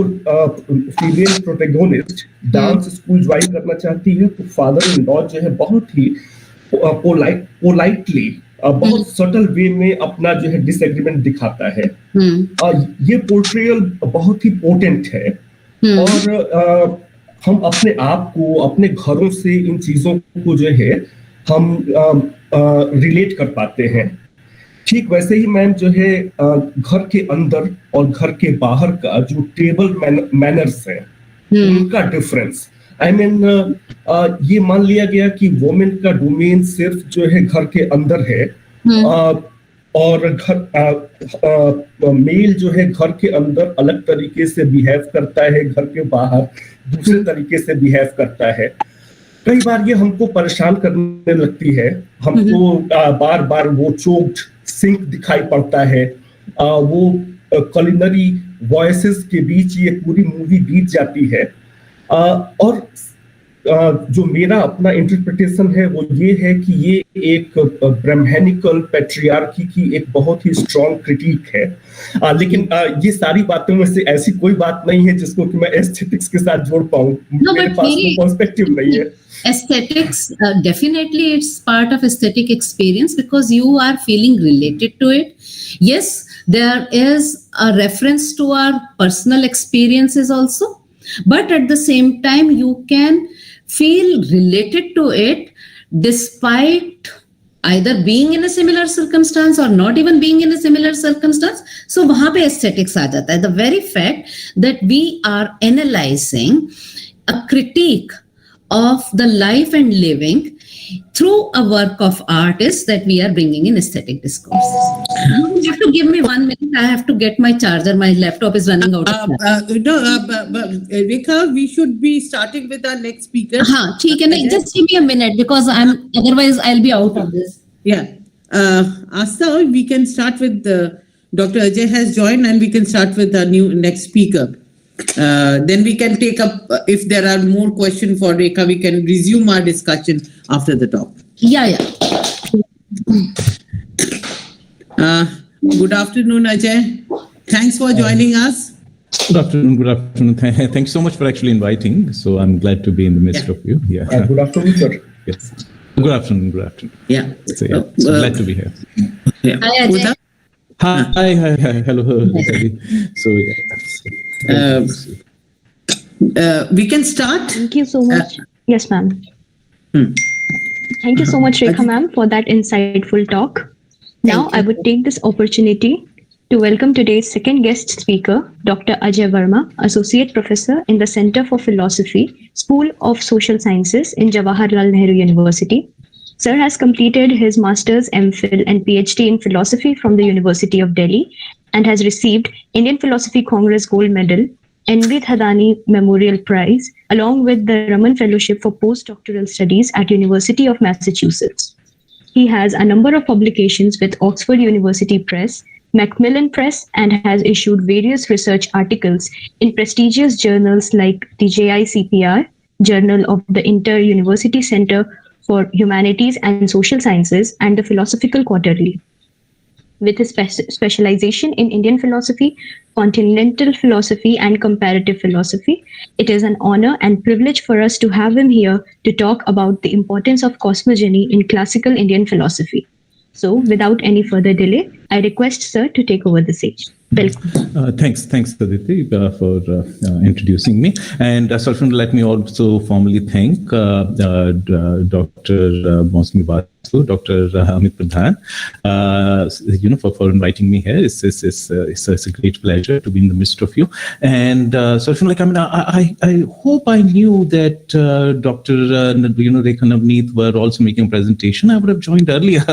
female protagonist dance school join करना चाहती है, तो father-in-law जो है बहुत ही politely बहुत सटल वे में अपना जो है डिसएग्रीमेंट दिखाता है. ये पोर्ट्रेयल बहुत ही पोटेंट है, और हम अपने आप को अपने घरों से इन चीजों को जो है हम रिलेट कर पाते हैं. ठीक वैसे ही मैम जो है घर के अंदर और घर के बाहर का जो टेबल मैनर्स है, उनका डिफरेंस. आई मीन ये मान लिया गया कि वुमेन का डोमेन सिर्फ जो है घर के अंदर है, और मेल जो है घर के अंदर अलग तरीके से बिहेव करता है, घर के बाहर दूसरे तरीके से बिहेव करता है। कई बार ये हमको परेशान करने लगती है, हमको बार बार वो चोक्ड सिंक दिखाई पड़ता है, वो कुलिनरी वॉइसेस के बीच ये पूरी मूवी बीत जाती है। और जो मेरा अपना इंटरप्रिटेशन है वो ये है कि ये एक ब्रह्मैनिकल पैट्रियार्की की एक बहुत ही स्ट्रॉन्ग क्रिटिक है। लेकिन ये सारी बातों में से ऐसी कोई बात नहीं है जिसको कि मैं एस्थेटिक्स के साथ जोड़ पाऊं। मेरे पास वो पर्सपेक्टिव नहीं है। Aesthetics, definitely it's part of aesthetic experience because you are feeling related to it. Yes, there is a reference to our personal experiences also, but at the same time you can feel related to it despite either being in a similar circumstance or not even being in a similar circumstance. So wahan pe aesthetics aa jata hai. The very fact that we are analyzing a critique of the life and living through a work of artists that we are bringing in aesthetic discourse. You have to give me 1 minute. I have to get my charger. My laptop is running out of Rekha, we should be starting with our next speaker. ठीक है, नहीं, just give me a minute because otherwise I'll be out of this. Yeah. Asta, we can start with Dr. Ajay has joined and we can start with our next speaker. Then we can take up, if there are more questions for Rekha, we can resume our discussion after the talk. Yeah. Good afternoon, Ajay. Thanks for joining us. Good afternoon. Thanks so much for actually inviting. So I'm glad to be in the midst of you. Yeah. Good afternoon, sir. Yes. Good afternoon. Yeah. So glad to be here. Yeah. Hi, Ajay. Hi. Hello. So we can start. Thank you so much. Yes, ma'am. Thank you so much, Rekha ma'am, for that insightful talk. Now, I would take this opportunity to welcome today's second guest speaker, Dr. Ajay Verma, Associate Professor in the Center for Philosophy, School of Social Sciences in Jawaharlal Nehru University. Sir has completed his Master's, MPhil and PhD in Philosophy from the University of Delhi and has received Indian Philosophy Congress Gold Medal, N.V. Thadani Memorial Prize, along with the Raman Fellowship for Postdoctoral Studies at University of Massachusetts. He has a number of publications with Oxford University Press, Macmillan Press, and has issued various research articles in prestigious journals like the JICPR, Journal of the Inter-University Center for Humanities and Social Sciences, and the Philosophical Quarterly. With his specialization in Indian philosophy, continental philosophy, and comparative philosophy, it is an honor and privilege for us to have him here to talk about the importance of cosmogony in classical Indian philosophy. So, without any further delay, I request Sir to take over the stage. Welcome. Thanks, Aditi, for introducing me. And let me also formally thank Dr. Mosmi Basu, Dr. Amit Pradhan, for inviting me here. It's a great pleasure to be in the midst of you. And I hope I knew that Dr. Rekha Navneet were also making a presentation. I would have joined earlier.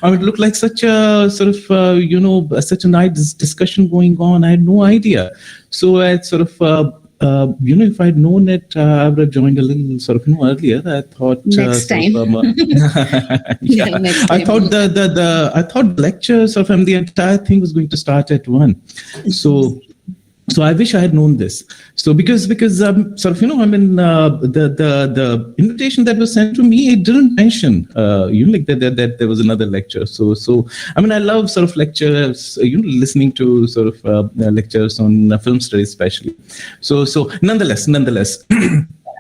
It looked like such a such a nice discussion going on. I had no idea. So I if I'd known it, I would have joined a little earlier. I thought next time. Next time. I thought the lecture the entire thing was going to start at 1. So I wish I had known this. So because the invitation that was sent to me, it didn't mention that there was another lecture. So I love lectures, listening to lectures on film studies especially. So nonetheless.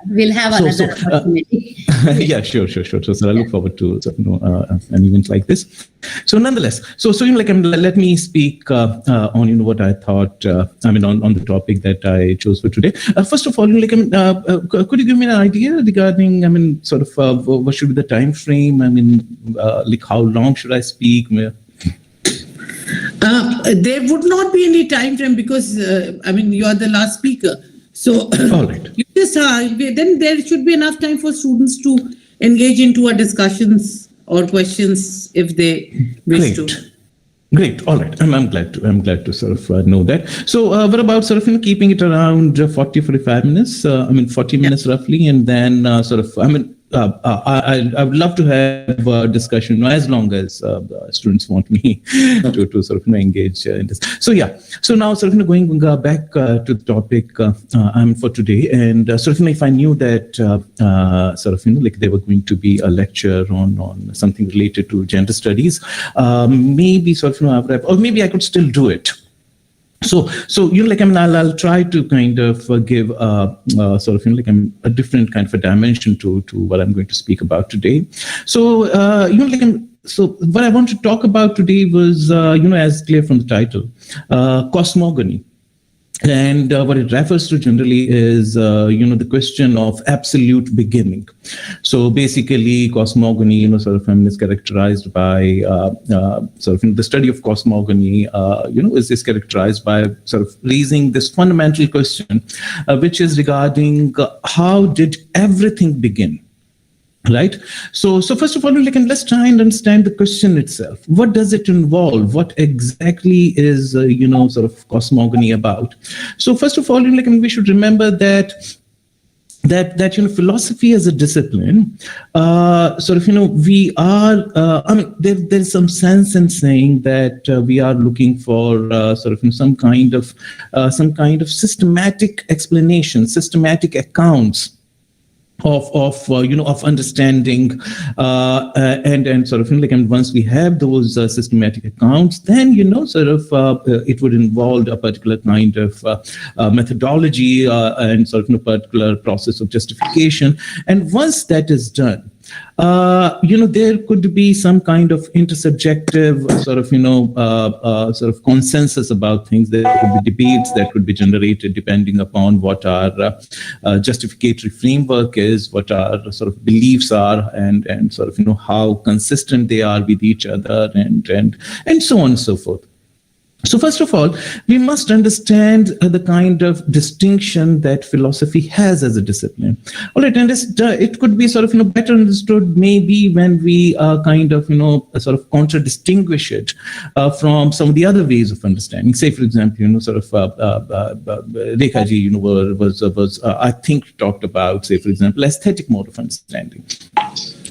We'll have another opportunity. Yeah, sure. So I look forward to an event like this. So nonetheless, let me speak on what I thought. On the topic that I chose for today. First of all, could you give me an idea regarding what should be the time frame? How long should I speak? There would not be any time frame because you are the last speaker. So all right. You just then there should be enough time for students to engage into a discussions or questions if they wish to. Great. All right. I'm glad to sort of know that. So what about sort of keeping it around 45 minutes? 40 minutes roughly, and then I would love to have a discussion as long as students want me to sort of engage in this. So yeah. So now sort of going back to the topic for today, and sort of if I knew that sort of like there were going to be a lecture on something related to gender studies, maybe sort of I would have, or maybe I could still do it. So I'll try to kind of give sort of a different kind of a dimension to what I'm going to speak about today. So so what I want to talk about today was as clear from the title, cosmogony. And what it refers to generally is, the question of absolute beginning. So basically, cosmogony, sort of is characterized by sort of the study of cosmogony, is characterized by sort of raising this fundamental question, which is regarding how did everything begin? Right. So first of all, let's try and understand the question itself. What does it involve? What exactly is, sort of cosmogony about? So first of all, we should remember that philosophy as a discipline, we are, there's some sense in saying that we are looking for some kind of systematic explanation, systematic accounts of understanding, and sort of and once we have those systematic accounts, then it would involve a particular kind of methodology and sort of particular process of justification. And once that is done, there could be some kind of intersubjective sort of consensus about things. There could be debates that could be generated depending upon what our justificatory framework is, what our sort of beliefs are, and sort of how consistent they are with each other, and so on and so forth. So first of all, we must understand the kind of distinction that philosophy has as a discipline. All right, and it could be sort of better understood maybe when we kind of sort of contradistinguish it from some of the other ways of understanding. Say, for example, sort of Rekha ji, was I think talked about, say, for example, aesthetic mode of understanding.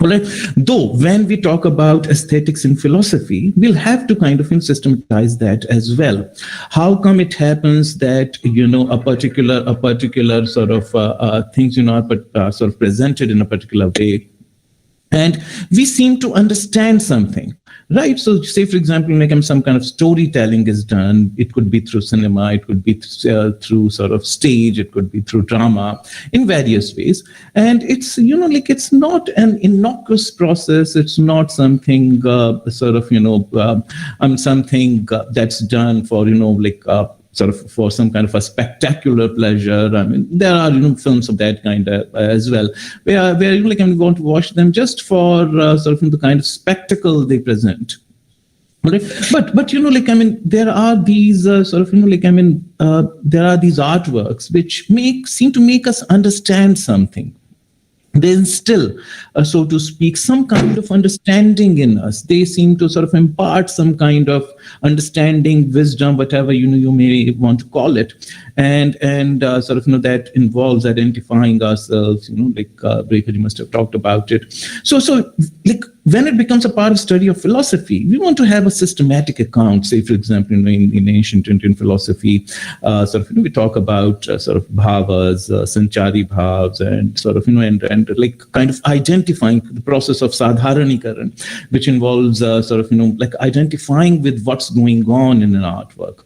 All right. Though when we talk about aesthetics in philosophy, we'll have to kind of systematize that as well. How come it happens that a particular sort of things are sort of presented in a particular way, and we seem to understand something, right? So say, for example, some kind of storytelling is done. It could be through cinema, it could be through sort of stage, it could be through drama in various ways. And it's, it's not an innocuous process. It's not something something that's done for, sort of for some kind of a spectacular pleasure. I mean, there are films of that kind as well, where I'm going to watch them just for sort of the kind of spectacle they present. Okay. But there are these there are these artworks which seem to make us understand something. They instill, so to speak, some kind of understanding in us. They seem to sort of impart some kind of understanding, wisdom, whatever you may want to call it, and sort of that involves identifying ourselves. Rekha must have talked about it. So when it becomes a part of study of philosophy, we want to have a systematic account. Say, for example, in ancient Indian philosophy, we talk about sort of bhavas, sanchari bhavs, and sort of and kind of identifying the process of sadharanikaran, which involves sort of identifying with what's going on in an artwork.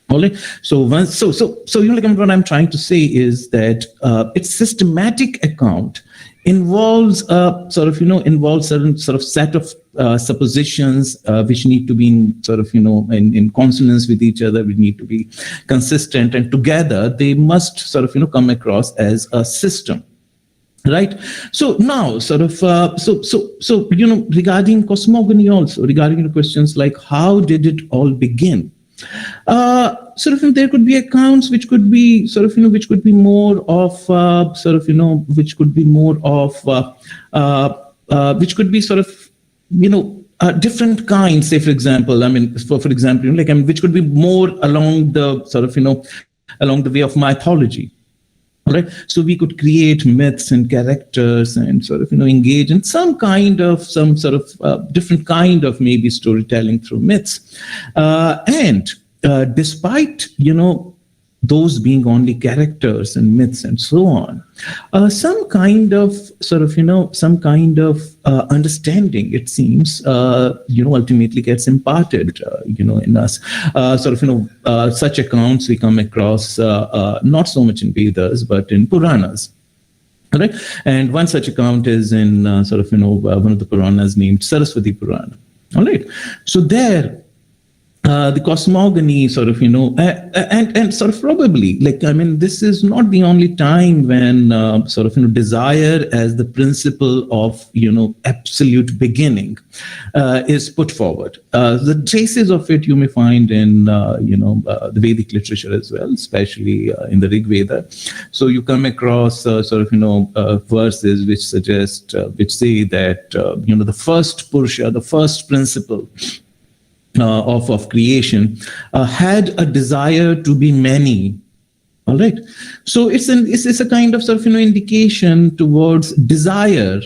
All right. So what I'm trying to say is that its systematic account involves certain sort of set of suppositions which need to be in sort of in consonance with each other. We need to be consistent, and together they must sort of come across as a system. Right. So now, sort of, regarding cosmogony, also regarding the questions like how did it all begin? sort of there could be accounts which could be sort of which could be more of sort of which could be more of which could be sort of different kinds. Say, for example, I mean, for example, like, I mean, which could be more along the sort of along the way of mythology. All right, so we could create myths and characters and sort of engage in some sort of different kind of maybe storytelling through myths, and despite those being only characters and myths and so on, some kind of sort of some kind of understanding, it seems, ultimately gets imparted in us. Sort of such accounts we come across not so much in Vedas but in Puranas. All right, and one such account is in sort of one of the Puranas named Saraswati Purana. All right, so there the cosmogony sort of and sort of probably, like, I mean, this is not the only time when sort of desire as the principle of absolute beginning is put forward. The traces of it you may find in the Vedic literature as well, especially in the Rig Veda. So you come across sort of verses which suggest which say that the first Purusha, the first principle of creation, had a desire to be many. All right, so it's a kind of sort of indication towards desire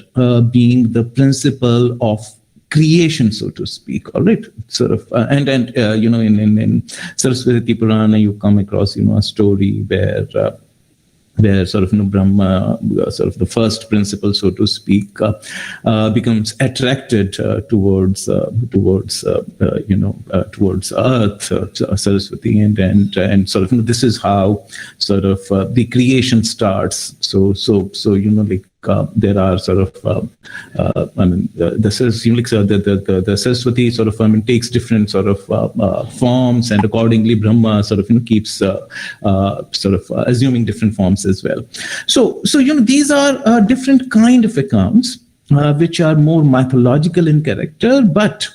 being the principle of creation, so to speak. All right, sort of and in Saraswati Purana you come across a story where sort of Brahma, sort of the first principle, so to speak, becomes attracted towards Earth, Saraswati, and sort of this is how sort of the creation starts. So like. There are sort of, I mean, the Saraswati sort of, takes different sort of forms, and accordingly Brahma sort of keeps sort of assuming different forms as well. So these are different kind of accounts which are more mythological in character, but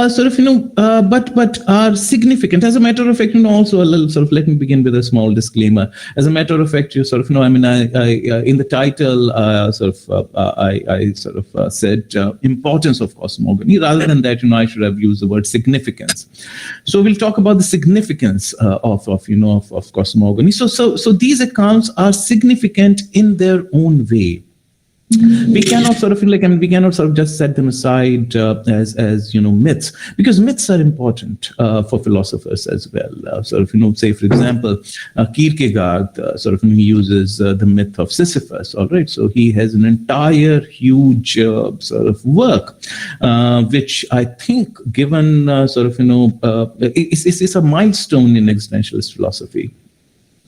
sort of but are significant. As a matter of fact, also a little sort of, let me begin with a small disclaimer. As a matter of fact, you sort of I mean, I in the title sort of I sort of said importance of cosmogony. Rather than that, I should have used the word significance. So we'll talk about the significance of cosmogony. So these accounts are significant in their own way. We cannot sort of we cannot sort of just set them aside as myths, because myths are important for philosophers as well. Sort of say, for example, Kierkegaard sort of uses the myth of Sisyphus. All right, so he has an entire huge sort of work, which I think, given sort of is a milestone in existentialist philosophy.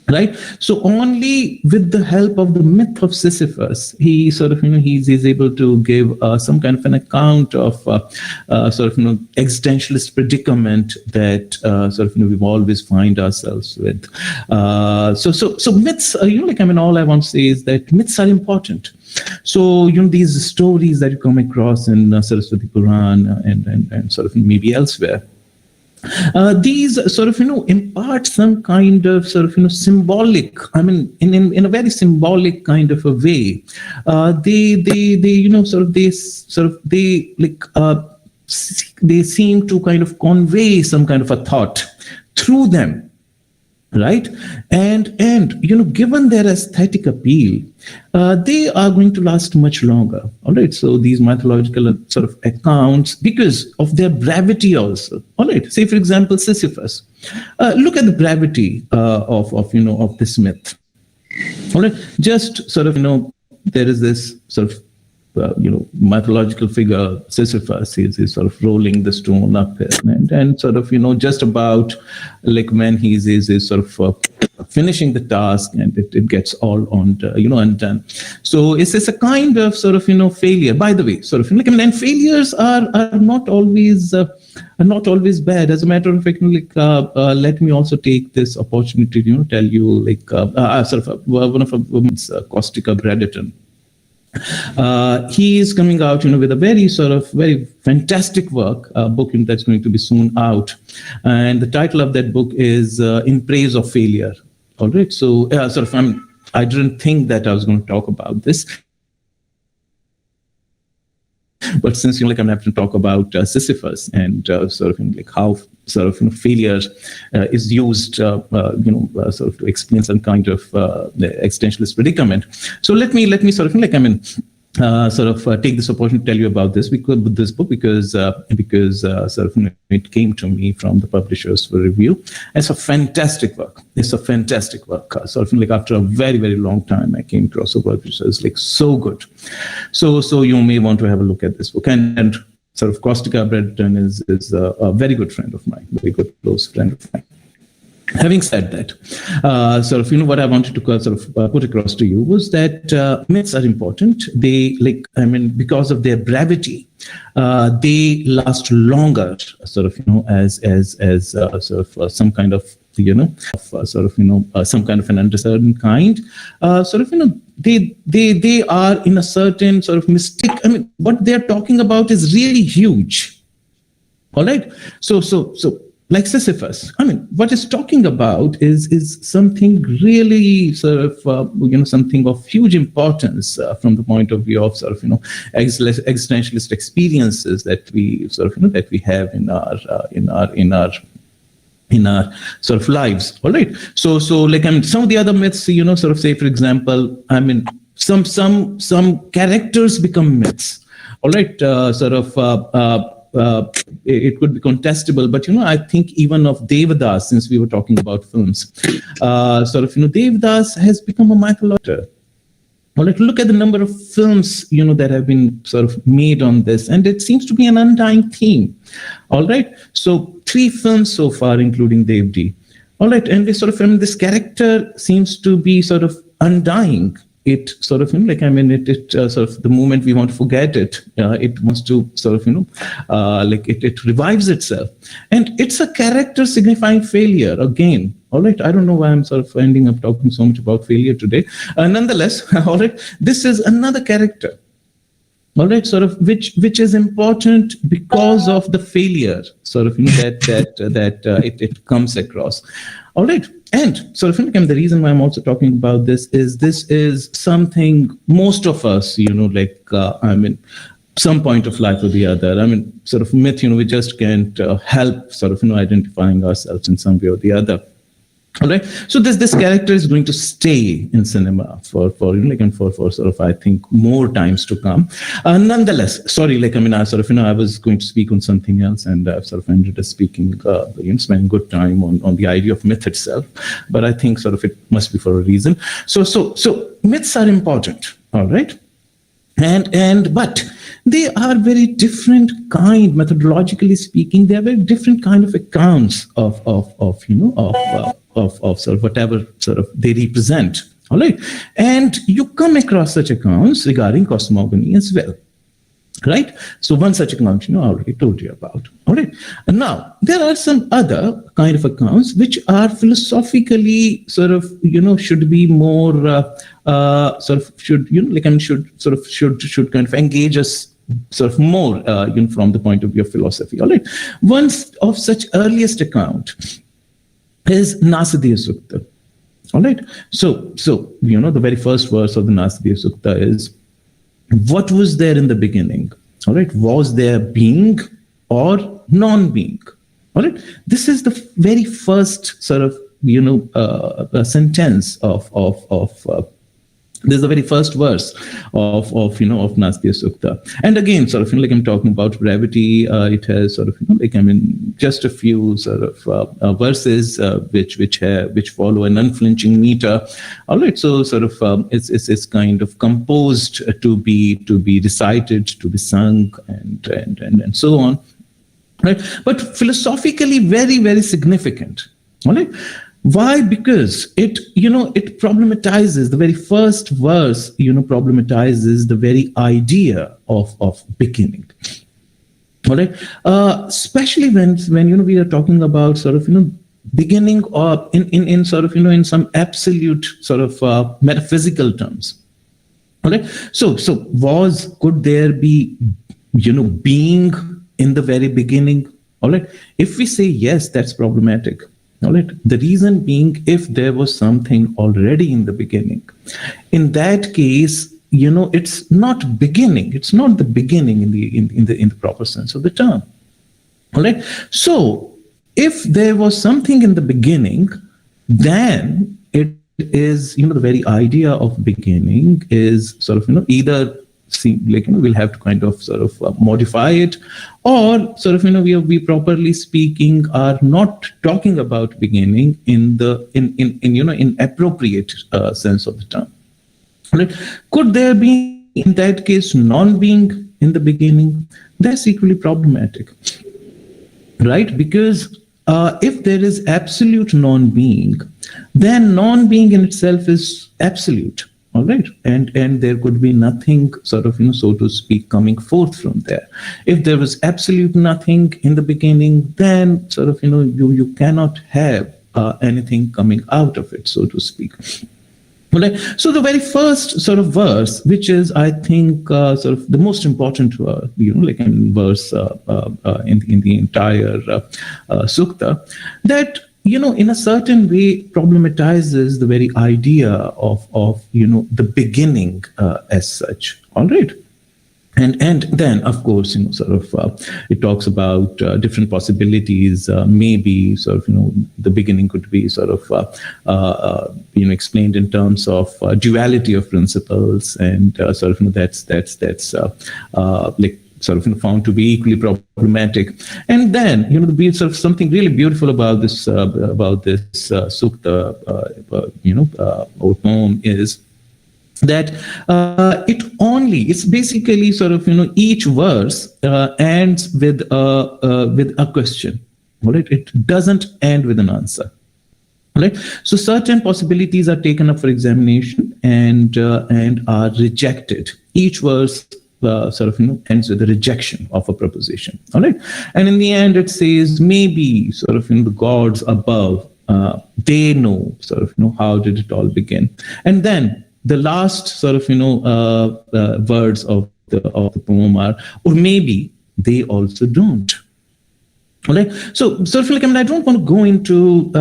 Right, so only with the help of the myth of Sisyphus, he sort of he's able to give some kind of an account of sort of existentialist predicament that sort of we've always find ourselves with. So myths, like, I mean, all I want to say is that myths are important. So these stories that you come across in Saraswati Purana and sort of maybe elsewhere. These sort of impart some kind of sort of symbolic, I mean, in a very symbolic kind of a way. They seem to kind of convey some kind of a thought through them. Right, and given their aesthetic appeal, they are going to last much longer. All right, so these mythological sort of accounts, because of their brevity also. All right, say for example Sisyphus. Look at the brevity of this myth. All right, just sort of there is this sort of mythological figure Sisyphus. He's sort of rolling the stone uphill, and sort of just about like when he's sort of finishing the task, and it gets all on undone. So it's a kind of sort of failure. By the way, sort of like, and failures are not always bad. As a matter of fact, like let me also take this opportunity to tell you, like sort of one of our women's Caustica Braddon. He is coming out, with a very fantastic book that's going to be soon out, and the title of that book is "In Praise of Failure." All right, so I didn't think that I was going to talk about this, but since I'm having to talk about Sisyphus and how failure is used to explain some kind of existentialist predicament. So let me take this opportunity to tell you about this book because it came to me from the publishers for review. It's a fantastic work. After a very, very long time, I came across a work which is so good. So you may want to have a look at this book. And Kostika Brereton is a very good friend of mine, very good close friend of mine. Having said that, what I wanted to put across to you was that myths are important. They because of their brevity, they last longer. As some kind of some kind of an uncertain kind. They are in a certain mystic. What they're talking about is really huge. All right. So like Sisyphus, what it's talking about is something really something of huge importance from the point of view of existentialist experiences that we that we have in our lives. All right. So some of the other myths, say for example, some characters become myths. All right. It could be contestable, but I think even of Devadas, since we were talking about films, Devadas has become a mythology. All right, look at the number of films that have been made on this, and it seems to be an undying theme. All right, so 3 films so far, including Devdi. All right, and this character seems to be undying. It the moment we want to forget it, it wants to it revives itself, and it's a character signifying failure again. All right, I don't know why I'm ending up talking so much about failure today. Nonetheless, all right, this is another character. All right, which is important because of the failure, that it comes across. All right. And the reason why I'm also talking about this is something most of us, some point of life or the other. Myth, we just can't help identifying ourselves in some way or the other. All right. So this character is going to stay in cinema for I think more times to come. Nonetheless, sorry, I was going to speak on something else, and I've ended up speaking, spending good time on the idea of myth itself. But I think it must be for a reason. So myths are important. All right. But they are very different kind, methodologically speaking. They are very different kind of accounts of whatever they represent. All right. And you come across such accounts regarding cosmogony as well. Right. So one such account, I already told you about. All right. And now there are some other kind of accounts which are philosophically should be more should kind of engage us more from the point of view of philosophy. All right. One of such earliest account is Nasadiya Sukta. All right. So the very first verse of the Nasadiya Sukta is, what was there in the beginning? All right. Was there being or non-being? All right. This is the very first sentence of this is the very first verse of Nasadiya Sukta. And again, I'm talking about brevity. It has just a few verses which follow an unflinching meter. All right, so it's kind of composed to be recited, to be sung, and so on. Right, but philosophically very, very significant. All right. Why? Because it problematizes, the very first verse, problematizes the very idea of beginning. All right. Especially when we are talking about beginning or in some absolute metaphysical terms. All right. So could there be, being in the very beginning? All right. If we say yes, that's problematic. All right. The reason being, if there was something already in the beginning, in that case, it's not beginning. It's not the beginning in the proper sense of the term. All right. So if there was something in the beginning, then it is, the very idea of beginning is sort of, either we'll have to kind of sort of modify it, or sort of, we properly speaking are not talking about beginning in the in appropriate sense of the term. Right? Could there be in that case non-being in the beginning? That's equally problematic, right? Because if there is absolute non-being, then non-being in itself is absolute. All right, and there could be nothing sort of, so to speak, coming forth from there. If there was absolute nothing in the beginning, then sort of, you cannot have anything coming out of it, so to speak. Right. So the very first sort of verse, which is, I think, sort of the most important, verse in the entire sukta, that in a certain way problematizes the very idea of the beginning as such. All right. And then, of course, sort of it talks about different possibilities. Maybe sort of, the beginning could be sort of, explained in terms of duality of principles, and sort of, that's like sort of found to be equally problematic. And then, the sort of something really beautiful about this sukta, or poem is that it's basically sort of, each verse ends with a question. All right, it doesn't end with an answer. All right, so certain possibilities are taken up for examination and are rejected. Each verse sort of, ends with a rejection of a proposition. All right, and in the end, it says maybe sort of, the gods above, they know sort of, how did it all begin, and then the last sort of, words of the poem are, or maybe they also don't. All right. So sort of like, I don't want to go into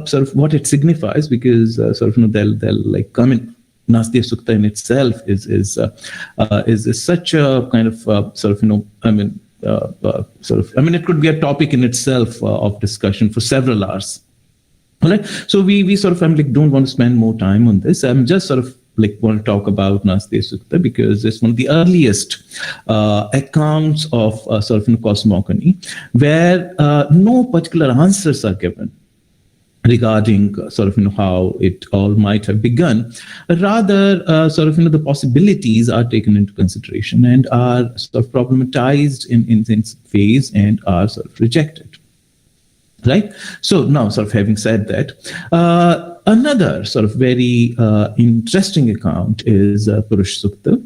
sort of what it signifies, because sort of, they'll like come in. Nastya Sukta in itself is such a kind of sort of, it could be a topic in itself of discussion for several hours. All right. So we sort of, don't want to spend more time on this. I'm just sort of want to talk about Nastya Sukta because it's one of the earliest accounts of sort of cosmogony, where no particular answers are given regarding sort of, how it all might have begun. Rather, sort of, the possibilities are taken into consideration and are sort of problematized in phase and are sort of rejected. Right. So now, sort of having said that, another sort of very interesting account is Purush Sukta,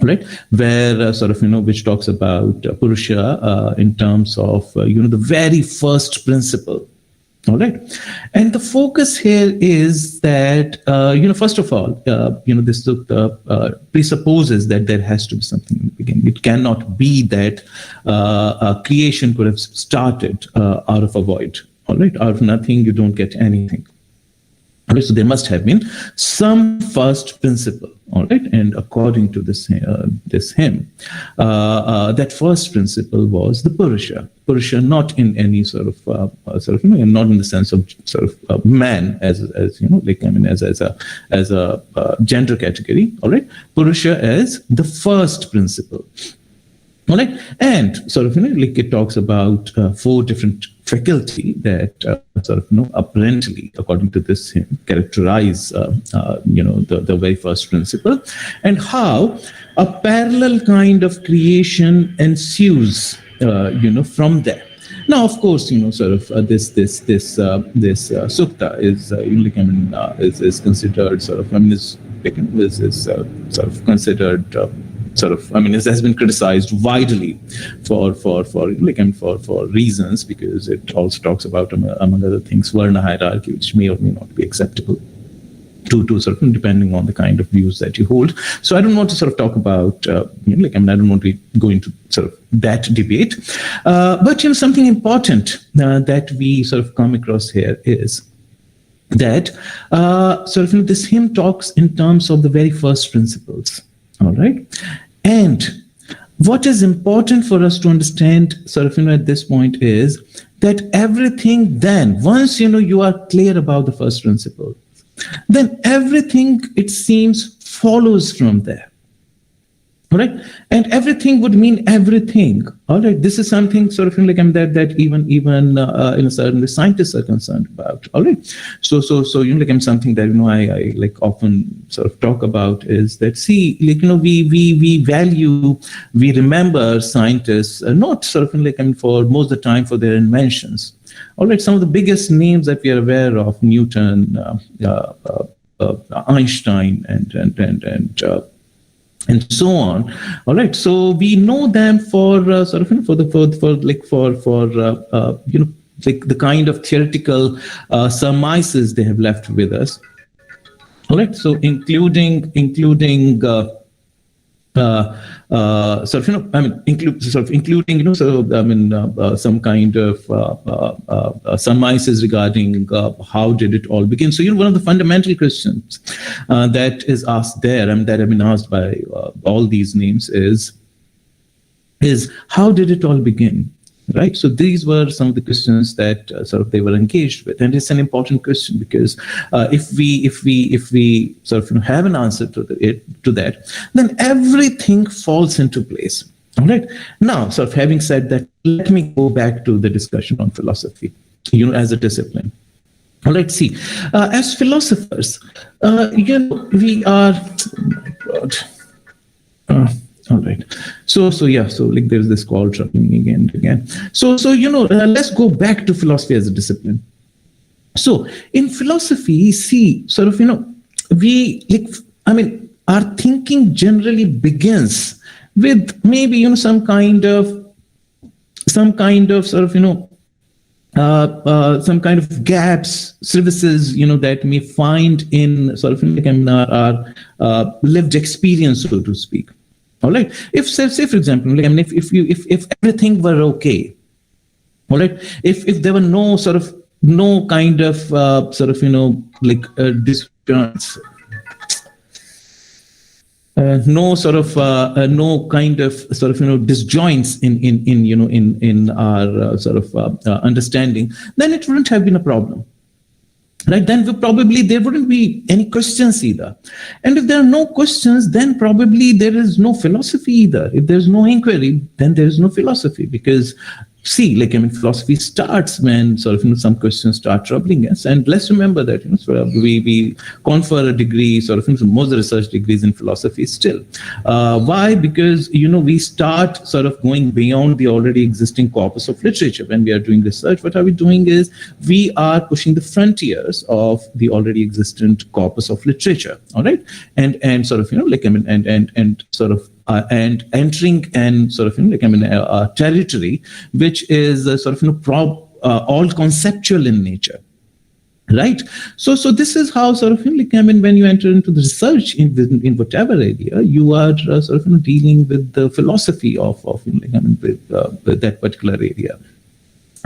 right, where sort of, which talks about Purusha in terms of, the very first principle. All right. And the focus here is that, first of all, this sukta presupposes that there has to be something in the beginning. It cannot be that creation could have started out of a void. All right. Out of nothing, you don't get anything. All right, so there must have been some first principle. All right. And according to this hymn, that first principle was the Purusha. Purusha, not in any sort of not in the sense of sort of man as as a gender category. All right. Purusha as the first principle. All right. And sort of, it talks about 4 different faculty that sort of, apparently, according to this hymn, characterize, the very first principle, and how a parallel kind of creation ensues, from there. Now, of course, sort of this sukta is is considered sort of, is sort of considered. It has been criticized widely for reasons, because it also talks about, among other things, Varna hierarchy, which may or may not be acceptable. to sort of depending on the kind of views that you hold. So I don't want to sort of talk about I don't want to go into sort of that debate, but something important that we sort of come across here is that sort of this hymn talks in terms of the very first principles. All right, and what is important for us to understand sort of at this point is that everything then, once you are clear about the first principle, then everything, it seems, follows from there. All right, and everything would mean everything. All right, this is something sort of that even the scientists are concerned about. All right, so something that I like often sort of talk about is that, see, we value, we remember scientists not sort of for most of the time for their inventions. All right, some of the biggest names that we are aware of: Newton, Einstein, and so on. All right, so we know them for the kind of theoretical surmises they have left with us. All right, so including some kind of surmises regarding how did it all begin. So one of the fundamental questions that is asked there, and that have been asked by all these names is how did it all begin? Right. So these were some of the questions that sort of they were engaged with, and it's an important question because if we sort of have an answer to that, then everything falls into place. All right. Now, sort of having said that, let me go back to the discussion on philosophy, as a discipline. All right. See, as philosophers, we are. All right. So there's this call troubling me again and again. So let's go back to philosophy as a discipline. So in philosophy, see, sort of our thinking generally begins with maybe some kind of sort of some kind of gaps, crevices, that may find in sort of our lived experience, so to speak. All right. If say for example, if everything were okay, all right. If there were no kind of disjoints, no kind of disjoints in our understanding, then it wouldn't have been a problem. Right, then there wouldn't be any questions either. And if there are no questions, then probably there is no philosophy either. If there's no inquiry, then there is no philosophy, because see, philosophy starts when some questions start troubling us. And let's remember that we confer a degree, most of the research degrees in philosophy still. Why? Because we start sort of going beyond the already existing corpus of literature. When we are doing research, what are we doing is we are pushing the frontiers of the already existent corpus of literature. All right, and and entering and a territory which is all conceptual in nature, right? So this is how when you enter into the research in whatever area, you are dealing with the philosophy of with that particular area,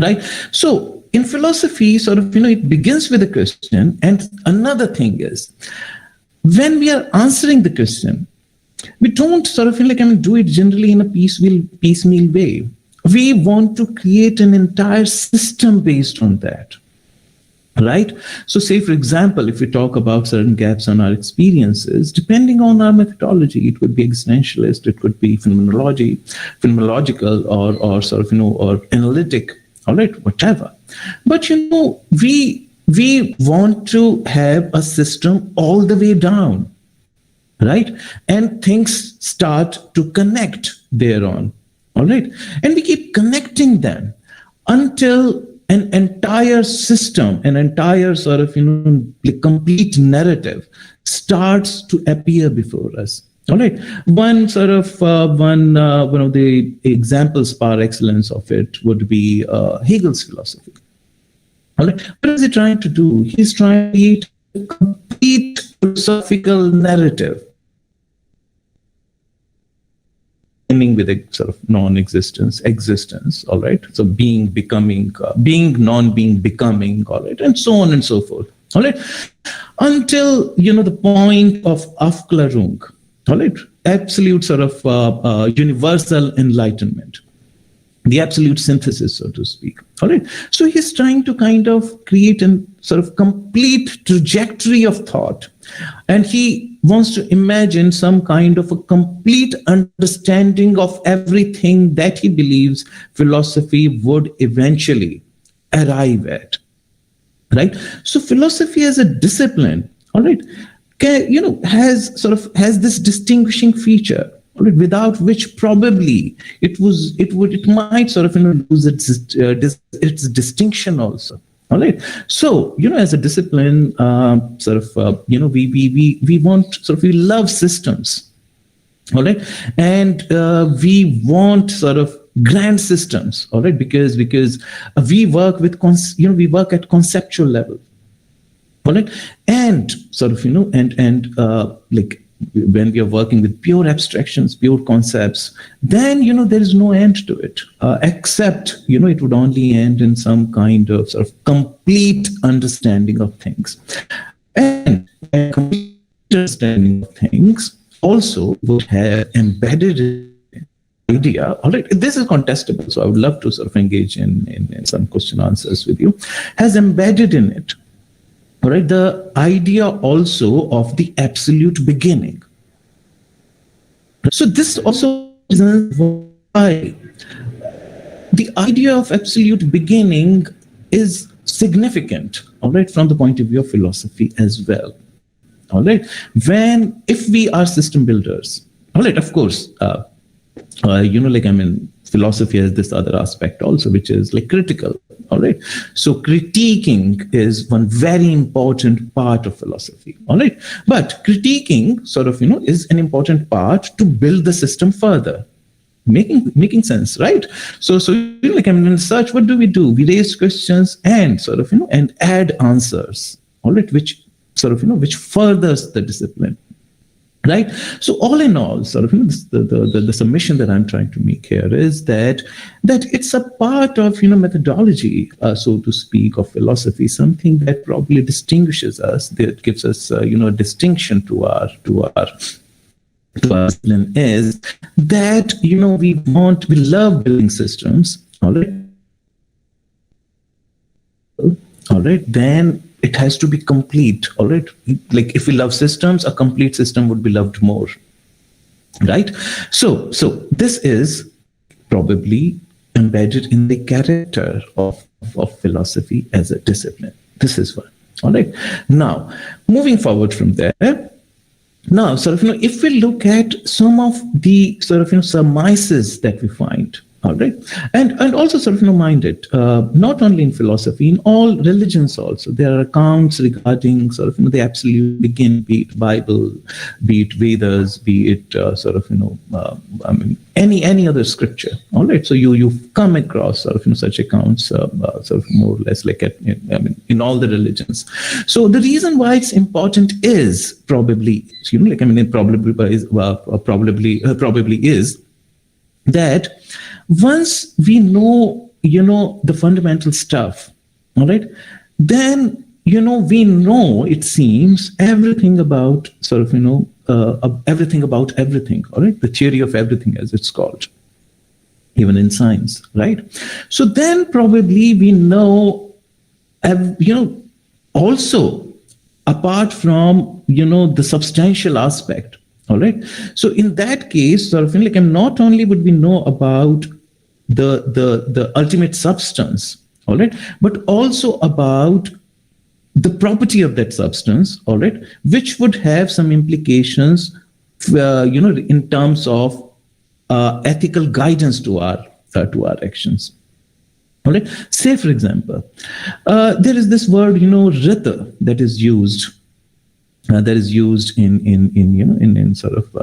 right? So in philosophy, it begins with a question, and another thing is when we are answering the question, we don't do it generally in a piecemeal way. We want to create an entire system based on that, right? So say, for example, if we talk about certain gaps on our experiences, depending on our methodology, it could be existentialist, it could be phenomenological, or or analytic, all right, whatever. But we want to have a system all the way down, right? And things start to connect thereon. All right. And we keep connecting them until an entire system, an entire complete narrative starts to appear before us. All right. One of the examples par excellence of it would be Hegel's philosophy. All right. What is he trying to do? He's trying to create a complete philosophical narrative ending with a sort of non-existence, existence, all right? So being, becoming, being, non-being, becoming, all right? And so on and so forth, all right? Until, the point of Aufklärung, all right? Absolute sort of universal enlightenment, the absolute synthesis, so to speak, all right? So he's trying to kind of create a sort of complete trajectory of thought. And he wants to imagine some kind of a complete understanding of everything that he believes philosophy would eventually arrive at, right? So philosophy as a discipline, all right, has this distinguishing feature, all right, without which probably it might sort of lose its distinction also. All right. So, as a discipline, we love systems. All right. And we want sort of grand systems. All right. Because we work with, we work at conceptual level. All right. And sort of, like when we are working with pure abstractions, pure concepts, then, there is no end to it, except, it would only end in some kind of sort of complete understanding of things. And a complete understanding of things also would have embedded idea. All right, this is contestable, so I would love to sort of engage in some question answers with you, has embedded in it, all right, the idea also of the absolute beginning. So this also is why the idea of absolute beginning is significant, all right, from the point of view of philosophy as well. All right, if we are system builders, all right, of course, philosophy has this other aspect also, which is like critical. All right. So critiquing is one very important part of philosophy. All right. But critiquing sort of, is an important part to build the system further. Making sense, right? So in research, what do? We raise questions and sort of, and add answers. All right. Which sort of, which furthers the discipline. Right. So all in all, sort of, the submission that I'm trying to make here is that it's a part of, methodology, so to speak, of philosophy, something that probably distinguishes us, that gives us, a distinction to our discipline, is that, we love building systems. All right. Then it has to be complete, all right? Like if we love systems, a complete system would be loved more, right? So this is probably embedded in the character of philosophy as a discipline. This is one, all right? Now, moving forward from there, now, sort of, if we look at some of the sort of, surmises that we find, all right, and also sort of mind it, not only in philosophy, in all religions also, there are accounts regarding sort of the absolute beginning, be it Bible, be it Vedas, be it any other scripture. All right, so you've come across sort of such accounts, sort of more or less like in all the religions. So the reason why it's important is probably is that once we know, the fundamental stuff, all right, then, we know, it seems, everything about sort of, everything about everything, all right, the theory of everything, as it's called, even in science, right? So then probably we know, also, apart from, the substantial aspect, all right. So in that case, sort of, not only would we know about the ultimate substance, all right, but also about the property of that substance, all right, which would have some implications, in terms of ethical guidance to our actions. All right. Say, for example, there is this word, rita, that is used. That is used in sort of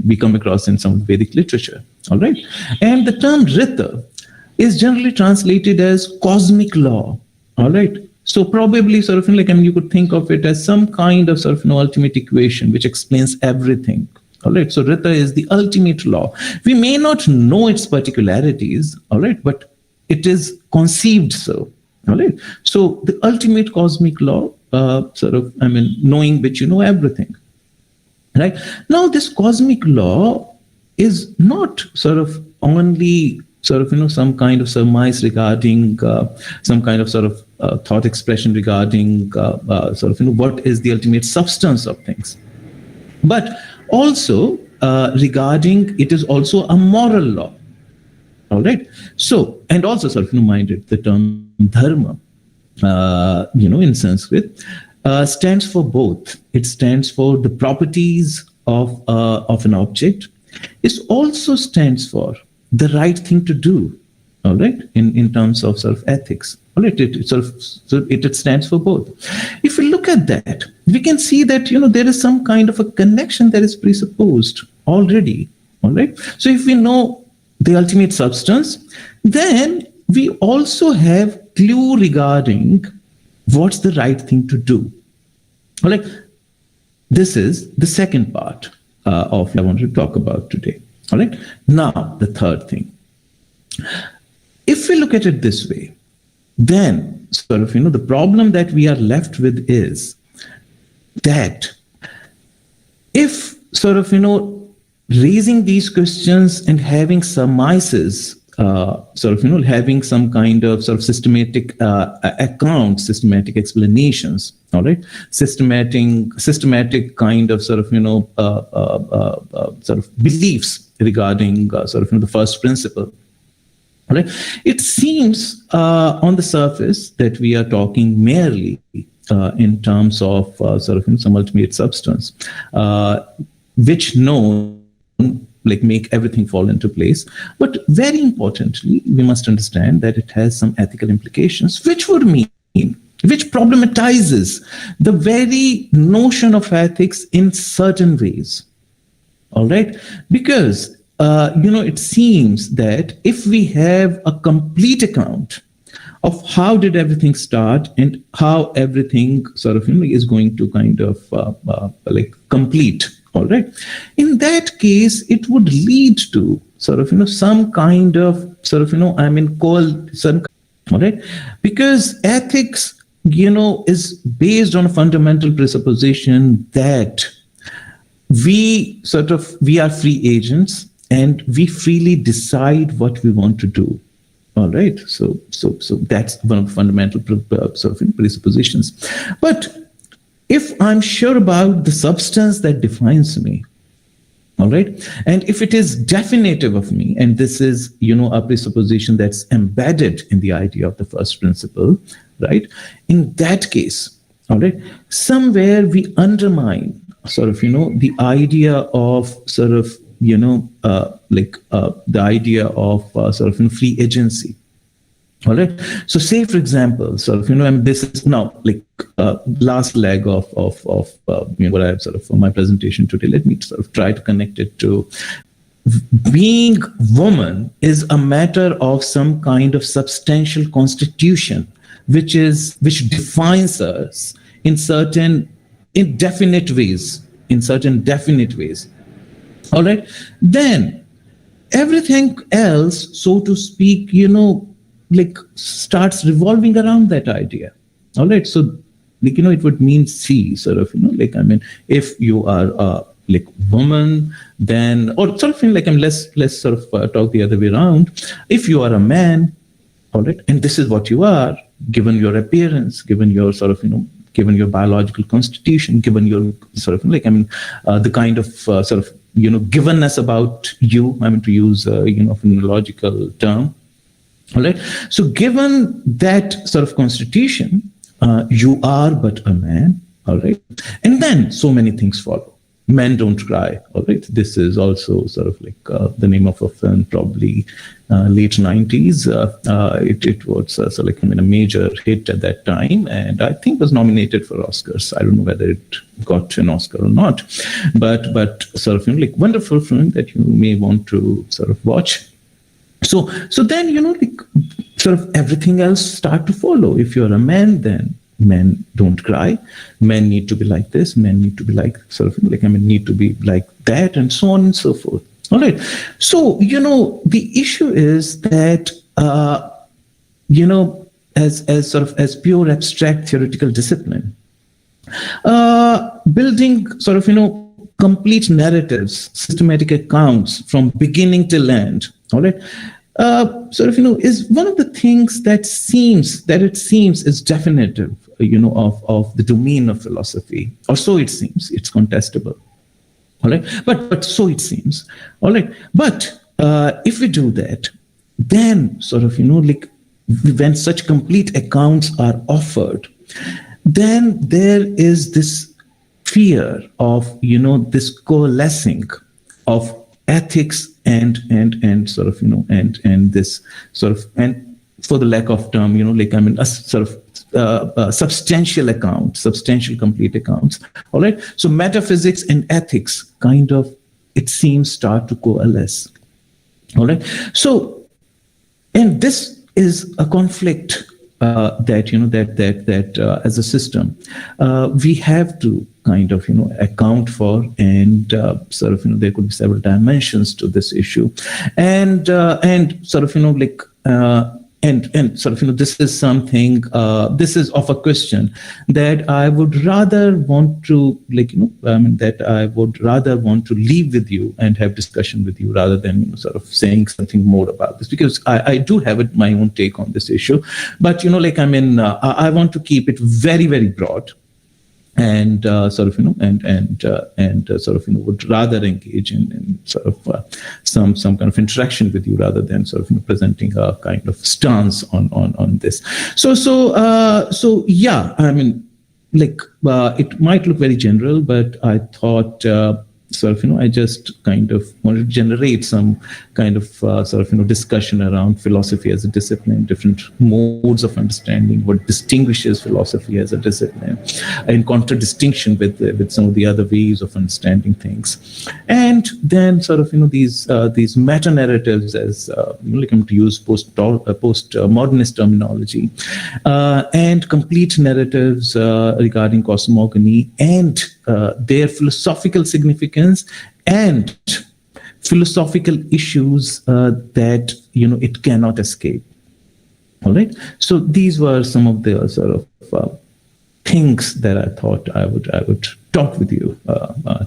we come across in some Vedic literature, all right, and the term rita is generally translated as cosmic law, all right. So probably sort of like, I mean, you could think of it as some kind of sort of ultimate equation which explains everything. All right. So Rita is the ultimate law. We may not know its particularities, all right, but it is conceived so. All right. So the ultimate cosmic law, knowing which you know everything. Right. Now, this cosmic law is not sort of only some kind of surmise regarding some kind of thought expression regarding what is the ultimate substance of things, but also regarding it is also a moral law. All right. So, and also minded the term dharma, in Sanskrit, stands for both. It stands for the properties of an object. It also stands for the right thing to do. All right, in terms of ethics. All right, it stands for both. If we look at that, we can see that there is some kind of a connection that is presupposed already. All right. So if we know the ultimate substance, then we also have clue regarding what's the right thing to do. All right. This is the second part of what I want to talk about today. All right. Now, the third thing. If we look at it this way, then the problem that we are left with is that if raising these questions and having surmises, having some kind of systematic accounts, systematic explanations, all right, systematic kind of beliefs regarding the first principle. All right. It seems on the surface that we are talking merely in terms of some ultimate substance, which known make everything fall into place. But very importantly, we must understand that it has some ethical implications, which problematizes the very notion of ethics in certain ways. All right, because it seems that if we have a complete account of how did everything start and how everything is going to kind of complete, all right, in that case, it would lead to some kind of all right, because ethics, is based on a fundamental presupposition that we are free agents and we freely decide what we want to do. All right. So that's one of the fundamental presuppositions. But if I'm sure about the substance that defines me, all right, and if it is definitive of me, and this is, a presupposition that's embedded in the idea of the first principle, right? In that case, all right, somewhere we undermine the idea of the idea of free agency. All right. So say, for example, and this is now last leg of what I have for my presentation today. Let me try to connect it to being woman is a matter of some kind of substantial constitution, which defines us in certain definite ways. All right. Then everything else, so to speak, starts revolving around that idea. All right. So, it would mean if you are a woman, then, or let's talk the other way around. If you are a man, all right, and this is what you are, given your appearance, given your given your biological constitution, given your the kind of givenness about you, to use phonological term. All right. So given that constitution, you are but a man. All right. And then so many things follow. Men Don't Cry. All right. This is also the name of a film, probably late 90s. It was a major hit at that time, and I think was nominated for Oscars. I don't know whether it got an Oscar or not, but wonderful film that you may want to watch. So then sort of everything else start to follow. If you're a man, then men don't cry. Men need to be like this. Men need to be like need to be like that, and so on and so forth. All right. So the issue is that as pure abstract theoretical discipline, building complete narratives, systematic accounts from beginning till end. All right. Is one of the things that it seems is definitive, of the domain of philosophy, or so it seems. It's contestable. All right, but so it seems. All right, but if we do that, then when such complete accounts are offered, then there is this fear of this coalescing of ethics and this and for the lack of term, a substantial account, substantial complete accounts. All right. So metaphysics and ethics it seems start to coalesce. All right. So, and this is a conflict that as a system we have to account for, and there could be several dimensions to this issue, and this is something, this is of a question that I would rather want to that I would rather want to leave with you and have discussion with you, rather than saying something more about this, because I do have my own take on this issue, but I want to keep it very, very broad, and would rather engage in some kind of interaction with you, rather than presenting a kind of stance on this. So yeah, it might look very general, but I thought I just wanted to generate some kind of discussion around philosophy as a discipline, different modes of understanding, what distinguishes philosophy as a discipline, in contradistinction with some of the other ways of understanding things, and then these meta narratives, as to use postmodernist terminology, and complete narratives regarding cosmogony and their philosophical significance and philosophical issues that it cannot escape. All right. So these were some of the things that I thought I would talk with you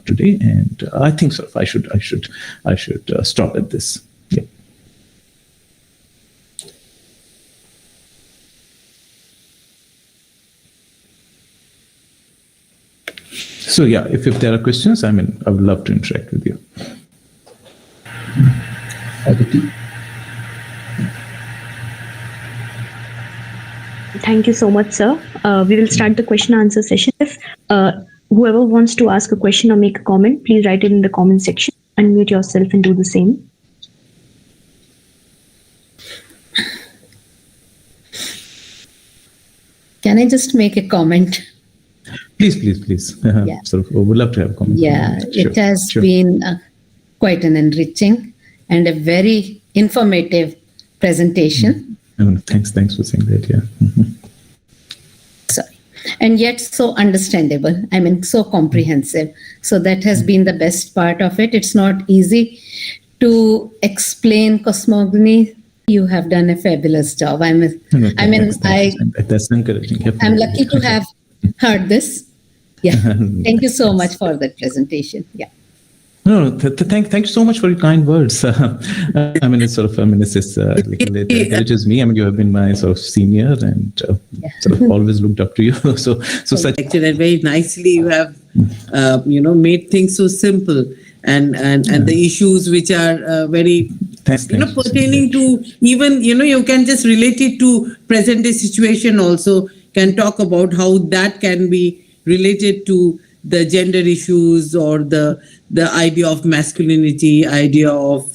today, and I think I should stop at this. Yeah. So yeah, if there are questions, I would love to interact with you. Thank you so much, sir. We will start the question answer session. If whoever wants to ask a question or make a comment, please write it in the comment section. Unmute yourself and do the same. Can I just make a comment? Please. Yeah. Would love to have a comment. Yeah, Sure. it has been quite an enriching and a very informative presentation. Thanks for saying that. Yeah. Mm-hmm. Sorry. And yet so understandable. So comprehensive. So that has been the best part of it. It's not easy to explain cosmogony. You have done a fabulous job. That's encouraging. I'm lucky to have heard this. Yeah. Thank you so much for that presentation. Yeah. No, thank you so much for your kind words. It encourages me. You have been my senior, and always looked up to you. So such. And very nicely you have, made things so simple, and the issues which are very, pertaining to even, you can just relate it to present day situation also, can talk about how that can be related to the gender issues or the idea of masculinity, idea of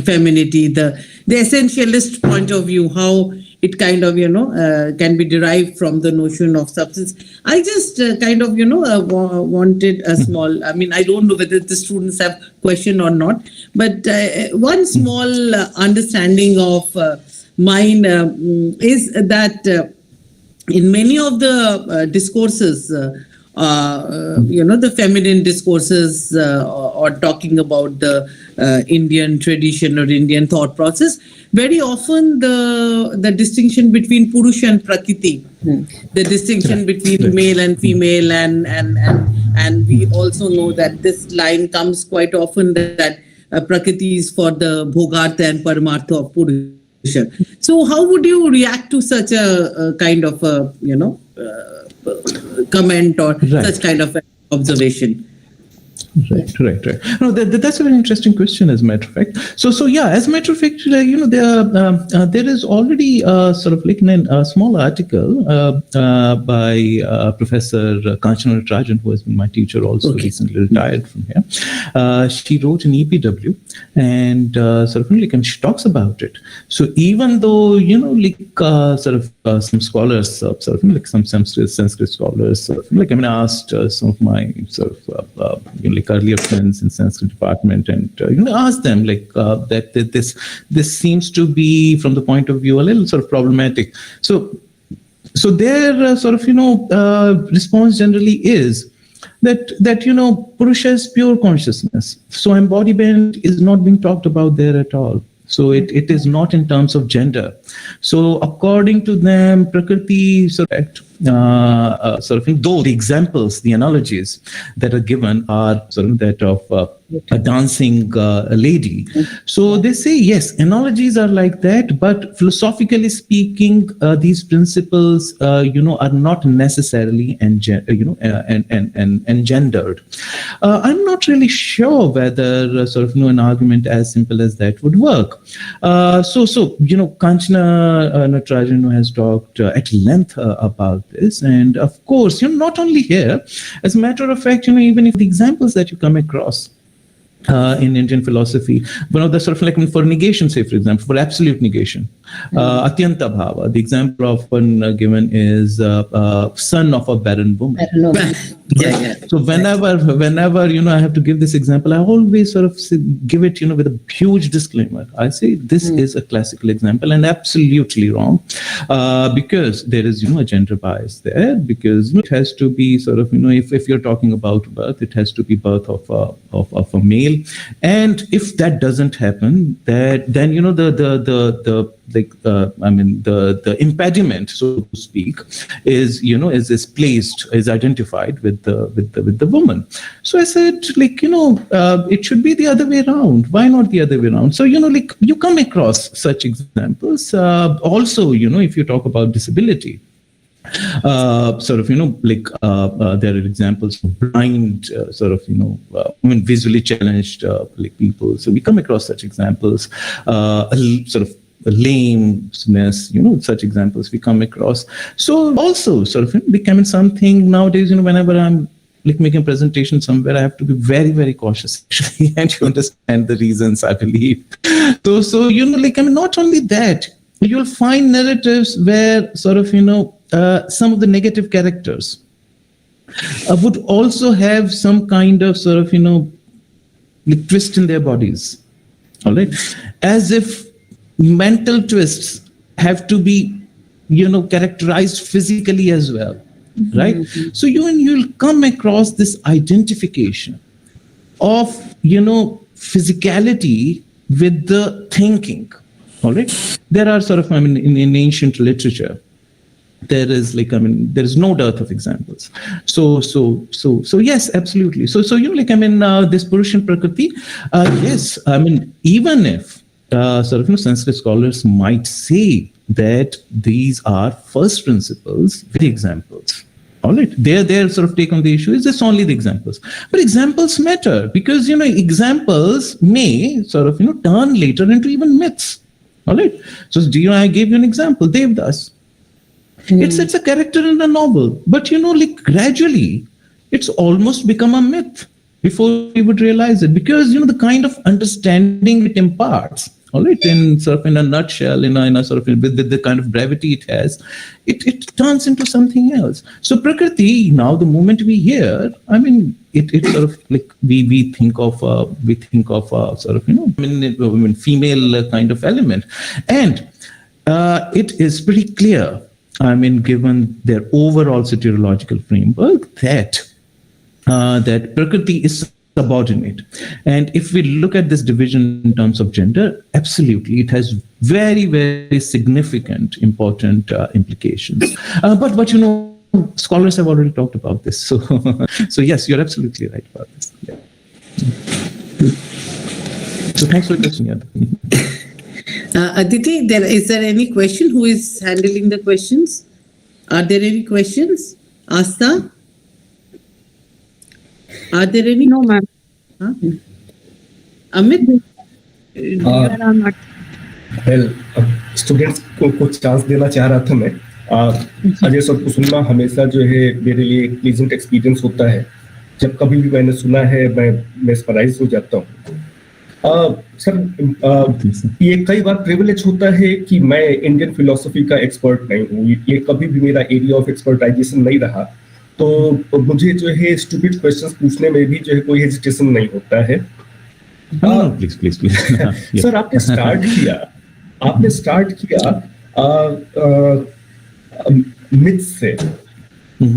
femininity, the essentialist point of view, how it kind of, can be derived from the notion of substance. I just wanted a small, I don't know whether the students have question or not, but one small understanding of mind is that in many of the discourses, the feminine discourses, or talking about the Indian tradition or Indian thought process, very often the distinction between Purusha and Prakriti, the distinction between male and female, and we also know that this line comes quite often that Prakriti is for the Bhogartha and Paramartha of Purusha. So how would you react to such a kind of comment or such kind of observation? Right. No, that's a very interesting question, as a matter of fact. So yeah, as a matter of fact, there is already sort of like a small article by Professor Kanchana Rajan, who has been my teacher, also recently retired from here. She wrote an EPW, and sort of like, and she talks about it. So even though some scholars, sort of like some Sanskrit scholars, sort of like, I asked some of my sort of earlier friends in Sanskrit department, and asked them that this seems to be, from the point of view, a little sort of problematic. So their sort of response generally is that Purusha is pure consciousness. So embodiment is not being talked about there at all. So it is not in terms of gender. So according to them, Prakriti though the examples, the analogies that are given are sort of that of a dancing lady. So they say, yes, analogies are like that, but philosophically speaking, these principles, are not necessarily engendered. I'm not really sure whether an argument as simple as that would work. Kanchana Natarajan has talked at length about this, and of course, not only here, as a matter of fact, even if the examples that you come across in Indian philosophy, one of the sort of like for negation, say for example, for absolute negation, Atyanta Bhava, the example often given is son of a barren woman. Yeah. So whenever I have to give this example, I always sort of give it with a huge disclaimer. I say this is a classical example and absolutely wrong, because there is a gender bias there, because it has to be sort of if you're talking about birth, it has to be birth of a male, and if that doesn't happen, then the impediment, so to speak, is identified with the woman. So I said, it should be the other way around. Why not the other way around? So you come across such examples. Also, if you talk about disability, there are examples of blind, visually challenged people. So we come across such examples, lameness, such examples we come across. So also becoming something nowadays, whenever I'm making a presentation somewhere, I have to be very, very cautious actually, and you understand the reasons, I believe. So not only that, you'll find narratives where some of the negative characters would also have some kind of twist in their bodies. All right, as if mental twists have to be characterized physically as well, right? So you'll come across this identification of physicality with the thinking. All right, there are in ancient literature, there is there is no dearth of examples. So yes, absolutely. So this Purusha and Prakriti, yes, even if Sanskrit scholars might say that these are first principles with examples. All right, their sort of take on the issue is just only the examples, but examples matter, because examples may turn later into even myths. All right, so I gave you an example, Devdas. It's a character in a novel, but gradually it's almost become a myth before we would realize it, because the kind of understanding it imparts, all right, in a nutshell, with the kind of brevity it has, it turns into something else. So Prakriti, now the moment we hear, we think of female kind of element, and it is pretty clear, I mean, given their overall soteriological framework, that Prakriti is subordinate. And if we look at this division in terms of gender, absolutely, it has very, very significant, important implications. But you know, scholars have already talked about this. So, so yes, you're absolutely right about this. Yeah. So thanks for the question. Yeah. Aditi, is there any question? Who is handling the questions? Are there any questions? Asta? Are there any? No, ma'am. Huh? Amit? There are not. Well students को chance देना चाह रहा था मैं। Ajay sir को सुनना हमेशा जो है मेरे लिए एक प्लीजेंट एक्सपीरियंस होता है। जब कभी भी मैंने सुना है मैं मेस्मराइज हो जाता हूँ। सर ये कई बार प्रिविलेज होता है कि मैं इंडियन फिलोसफी का एक्सपर्ट नहीं हूँ, ये कभी भी मेरा एरिया ऑफ एक्सपर्टाइजेशन नहीं रहा, तो मुझे जो है स्टूपिड क्वेश्चंस पूछने में भी जो है कोई हेजिटेशन नहीं होता है। प्लीज सर आपने स्टार्ट किया मिथ से।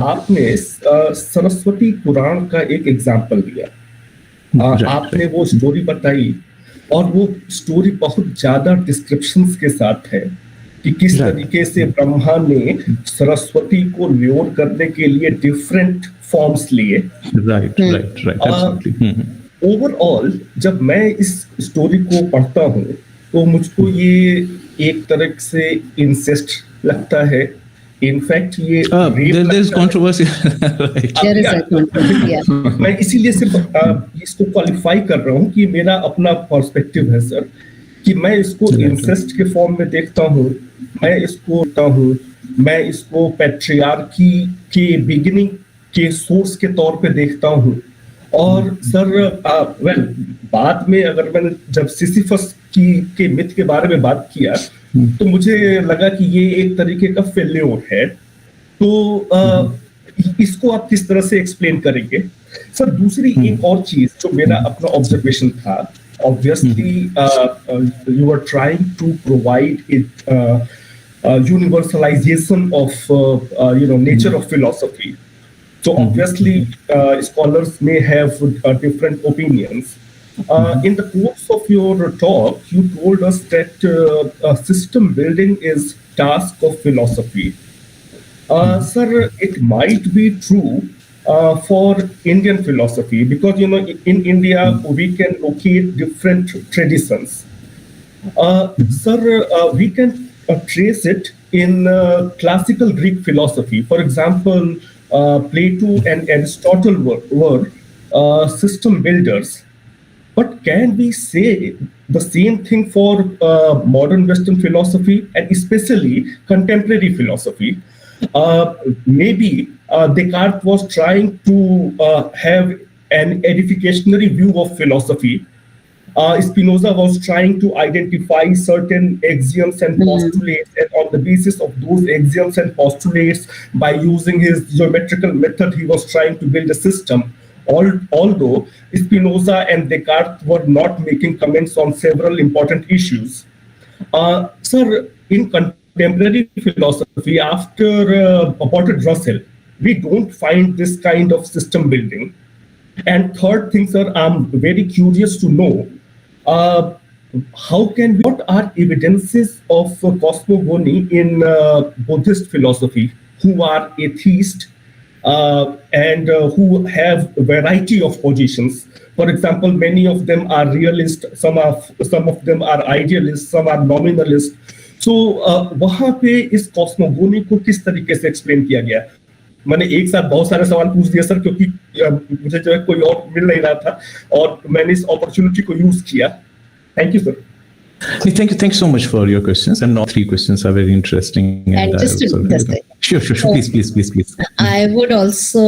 आपने सरस्वती पुराण का एक एग्जाम्पल दिया, आपने वो स्टोरी बताई और वो स्टोरी बहुत ज्यादा डिस्क्रिप्शंस के साथ है कि किस तरीके से ब्रह्मा ने सरस्वती को ल्योर करने के लिए डिफरेंट फॉर्म्स लिए। राइट। ओवरऑल जब मैं इस स्टोरी को पढ़ता हूँ तो मुझको ये एक तरह से इंसेस्ट लगता है। इनफैक्ट ये मैं इसीलिए सिर्फ इसको क्वालिफाई कर रहा हूँ कि मेरा अपना पर्सपेक्टिव है सर, कि मैं इसको इंसेस्ट के फॉर्म में देखता हूँ, मैं इसको पैट्रियार्की के बिगिनिंग के सोर्स के तौर पे देखता हूँ। और सर वेल बाद में अगर मैंने जब सिसिफस के मिथ के बारे में बात किया तो मुझे लगा कि ये एक तरीके का फेल्योर है। तो इसको आप किस तरह से एक्सप्लेन करेंगे सर? दूसरी एक और चीज जो मेरा अपना ऑब्जर्वेशन था, obviously you are trying to provide it universalization of nature of philosophy. So obviously scholars may have different opinions. In the course of your talk, you told us that system building is task of philosophy. Sir, it might be true for Indian philosophy because in India we can locate different traditions. Sir, we can trace it in classical Greek philosophy. For example, Plato and Aristotle were system builders. But can we say the same thing for modern Western philosophy and especially contemporary philosophy? Maybe Descartes was trying to have an edificationary view of philosophy. Spinoza was trying to identify certain axioms and postulates, and on the basis of those axioms and postulates, by using his geometrical method, he was trying to build a system. Although Spinoza and Descartes were not making comments on several important issues. Sir, in contemporary philosophy, after Bertrand Russell, we don't find this kind of system building. And third thing, sir, I'm very curious to know, what are evidences of cosmogony in Buddhist philosophy, who are atheist and who have a variety of positions? For example, many of them are realist, some of them are idealist, some are nominalist. So वहाँ पे इस कॉस्मोगोनी को किस तरीके से explain किया गया? मैंने एक साथ बहुत सारे सवाल पूछ दिया सर, क्योंकि मुझे जो है कोई और मिल नहीं रहा था और मैंने इस अपॉर्चुनिटी को यूज किया। Thank you sir. Thank you so much for your questions, and all three questions are very interesting. And just sure, please. I would also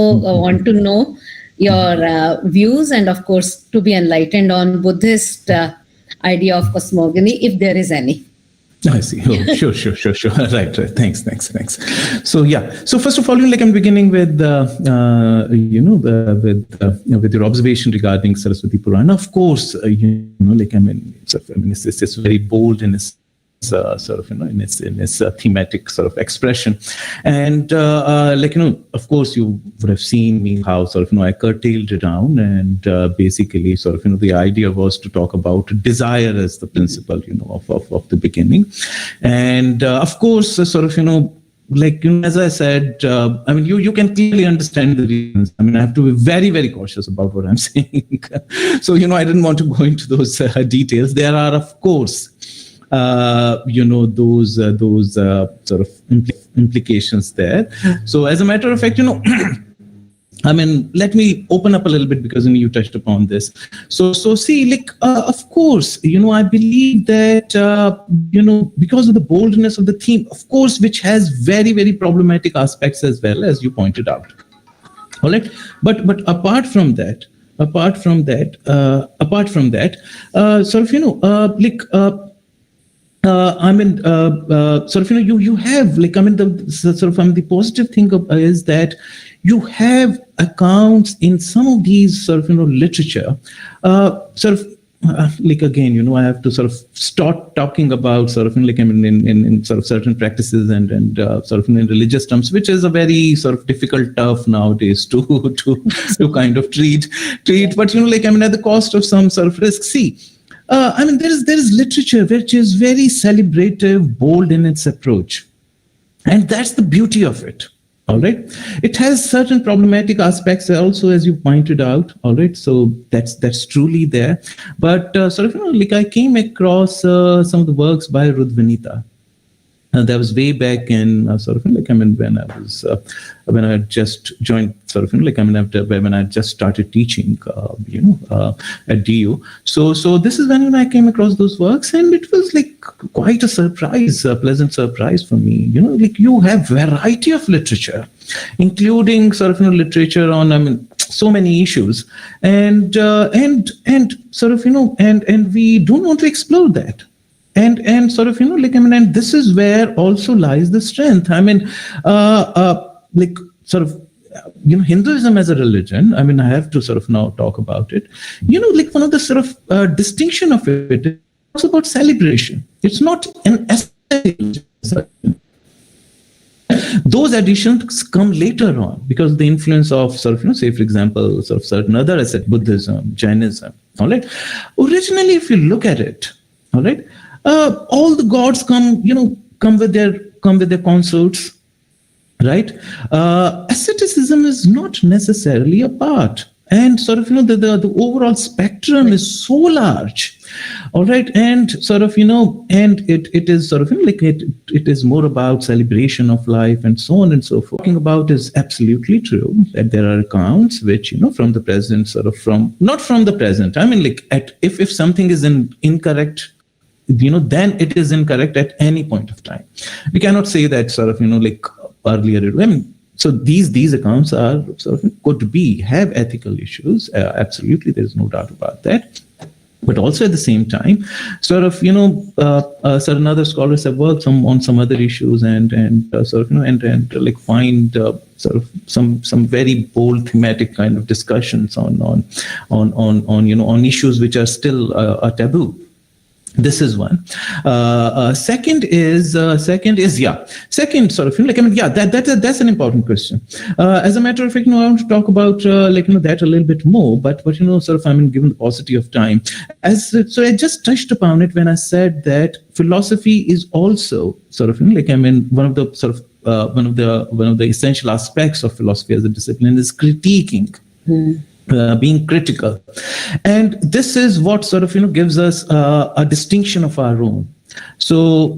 want to know your views and, of course, to be enlightened on Buddhist idea of cosmogony, if there is any. I see. Oh, sure. Right. Thanks. So So first of all, I'm beginning with with your observation regarding Saraswati Purana. Of course, it's very bold in its sort of, in its thematic sort of expression. And of course, you would have seen me how sort of, I curtailed it down, and basically sort of, the idea was to talk about desire as the principle, of the beginning. And of course, sort of, as I said, you can clearly understand the reasons. I have to be very, very cautious about what I'm saying. So, I didn't want to go into those details. There are, of course, those sort of implications there. So, as a matter of fact, let me open up a little bit, because you touched upon this. So see, of course, I believe that, because of the boldness of the theme, of course, which has very, very problematic aspects as well, as you pointed out. All right. But apart from that, sort of, you have the positive thing is that you have accounts in some of these sort of, literature, again, I have to sort of start talking about sort of, in sort of certain practices and sort of in religious terms, which is a very sort of difficult turf nowadays to kind of treat. But, at the cost of some sort of risk. See, there is literature which is very celebrative, bold in its approach. And that's the beauty of it. All right. It has certain problematic aspects also, as you pointed out. All right. So that's truly there. But sort of, I came across some of the works by Ruth Vinita. That was way back in sort of, when I just joined, sort of, when I just started teaching, at DU. So this is when I came across those works, and it was quite a surprise, a pleasant surprise for me. You have variety of literature, including sort of, literature on, so many issues, and sort of, and we don't want to explore that. And sort of, and this is where also lies the strength. Hinduism as a religion, I have to sort of now talk about it. One of the sort of distinction of it is also about celebration. It's not an aesthetic. Those additions come later on because of the influence of sort of, say, for example, sort of certain other asset, Buddhism, Jainism. All right. Originally, if you look at it, all right, all the gods come with their consorts, right? Asceticism is not necessarily a part, and sort of, the overall spectrum is so large, all right, and sort of, and it is sort of, it is more about celebration of life and so on and so forth. Talking about is absolutely true that there are accounts which, from the present, sort of not from the present. If something is incorrect, then it is incorrect at any point of time. We cannot say that sort of, earlier. So these accounts are sort of could have ethical issues. Absolutely, there's no doubt about that. But also at the same time, sort of, certain other scholars have worked on some other issues and sort of, and find sort of some very bold thematic kind of discussions on issues which are still a taboo. This is one. Second is sort of, that's an important question. As a matter of fact, I want to talk about that a little bit more, but sort of, given the paucity of time, so I just touched upon it when I said that philosophy is also sort of, one of the sort of one of the essential aspects of philosophy as a discipline is critiquing. Being critical, and this is what sort of gives us a distinction of our own. So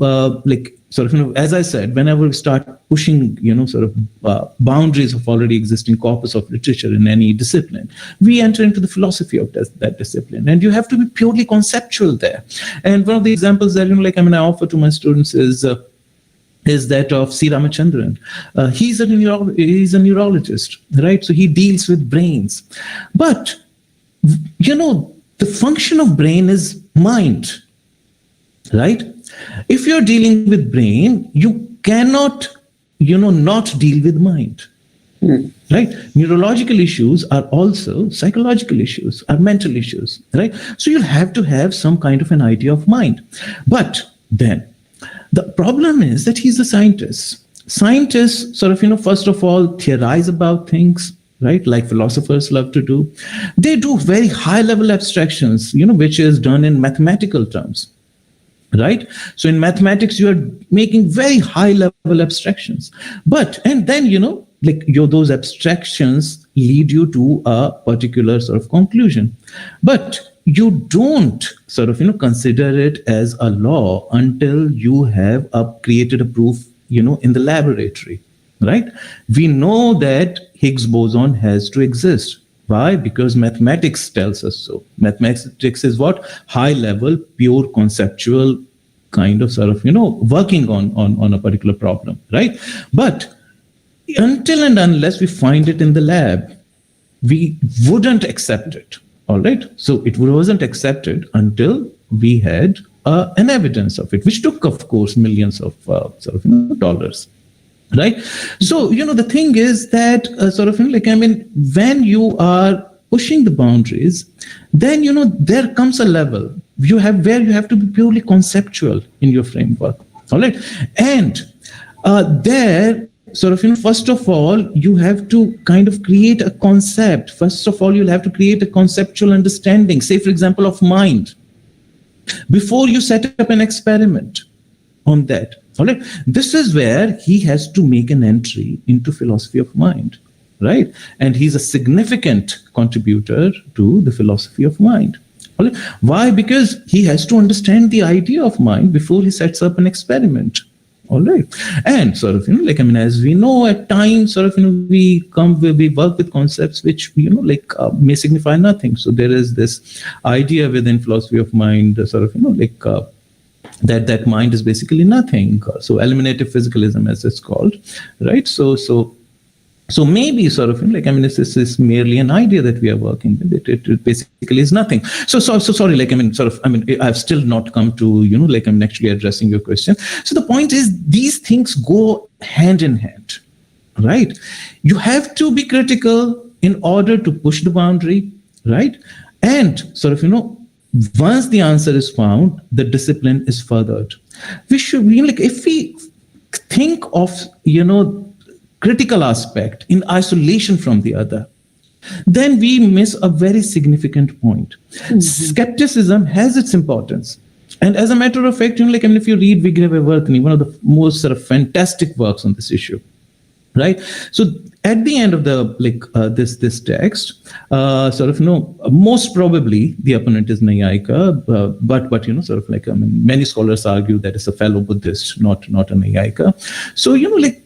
sort of, as I said, whenever we start pushing sort of boundaries of already existing corpus of literature in any discipline, we enter into the philosophy of that discipline, and you have to be purely conceptual there. And one of the examples that I offer to my students is that of C. Ramachandran. He's a neurologist, right? So he deals with brains. But, the function of brain is mind, right? If you're dealing with brain, you cannot, not deal with mind. Right? Neurological issues are also psychological issues, are mental issues, right? So you'll have to have some kind of an idea of mind. But then, The problem is that he's a scientist. Scientists sort of, first of all, theorize about things, right? Like philosophers love to do. They do very high level abstractions, which is done in mathematical terms, right? So in mathematics, you are making very high level abstractions. And then, those abstractions lead you to a particular sort of conclusion. But you don't sort of, consider it as a law until you have created a proof, in the laboratory, right? We know that Higgs boson has to exist. Why? Because mathematics tells us so. Mathematics is what? High level, pure conceptual kind of sort of, working on a particular problem, right? But until and unless we find it in the lab, we wouldn't accept it. All right. So it wasn't accepted until we had an evidence of it, which took, of course, millions of dollars. Right. So, the thing is that when you are pushing the boundaries, then, there comes a level where you have to be purely conceptual in your framework. All right. And there, first of all, you have to kind of create a concept. First of all, you'll have to create a conceptual understanding, say, for example, of mind, before you set up an experiment on that. All right. This is where he has to make an entry into philosophy of mind, right? And he's a significant contributor to the philosophy of mind. All right. Why? Because he has to understand the idea of mind before he sets up an experiment. All right. And as we know, at times, we work with concepts which, may signify nothing. So there is this idea within philosophy of mind, that mind is basically nothing. So eliminative physicalism, as it's called, right? So maybe this is merely an idea that we are working with. It basically is nothing. So sorry, I've still not come to, actually addressing your question. So the point is, these things go hand in hand, right? You have to be critical in order to push the boundary, right? And once the answer is found, the discipline is furthered. We should, if we think of, critical aspect in isolation from the other, then we miss a very significant point. Mm-hmm. Skepticism has its importance. And as a matter of fact, if you read Vigrevevartini, one of the most fantastic works on this issue, right? So at the end of the this text, most probably the opponent is Nayayika, but many scholars argue that it's a fellow Buddhist, not a Nayayika. So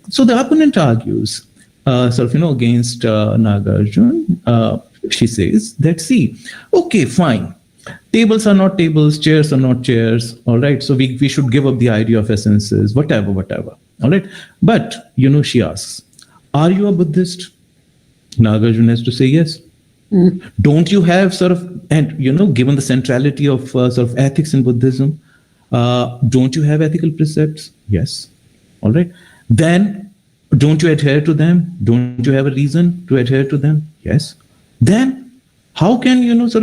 so the opponent argues against Nagarjuna. She says that, see, okay, fine, tables are not tables, chairs are not chairs. All right, so we should give up the idea of essences, whatever. All right, but she asks, are you a Buddhist? Nagarjuna has to say yes. Mm. Don't you have given the centrality of ethics in Buddhism, don't you have ethical precepts? Yes. All right. Then don't you adhere to them? Don't you have a reason to adhere to them? Yes. Then how can you say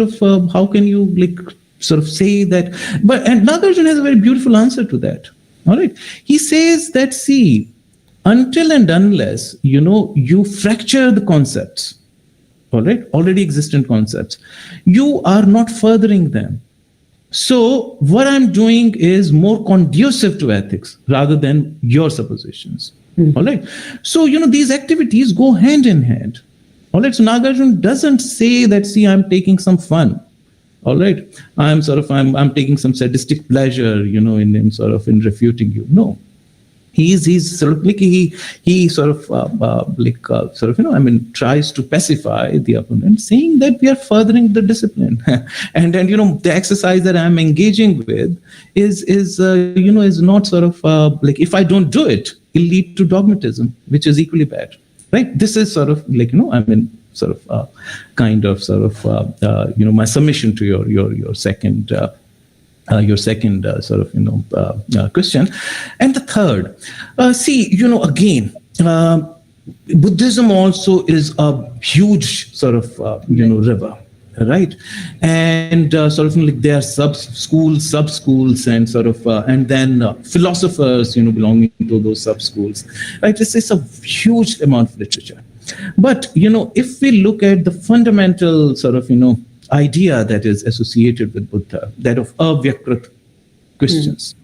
that? And Nagarjuna has a very beautiful answer to that. All right. He says that, see, until and unless, you fracture the concepts, all right, already existent concepts, you are not furthering them. So what I'm doing is more conducive to ethics rather than your suppositions. Mm-hmm. All right. So, these activities go hand in hand. All right. So Nagarjuna doesn't say that, see, I'm taking some fun. All right. I'm taking some sadistic pleasure, in refuting you. No. He's tries to pacify the opponent, saying that we are furthering the discipline, and then the exercise that I'm engaging with is not if I don't do it, it'll lead to dogmatism, which is equally bad, right? This is my submission to your second. Question. And the third, again, Buddhism also is a huge river, right? And sort of like there are sub schools, and sort of and then philosophers, belonging to those sub schools, right? It's a huge amount of literature. But if we look at the fundamental sort of idea that is associated with Buddha, that of avyakrit questions,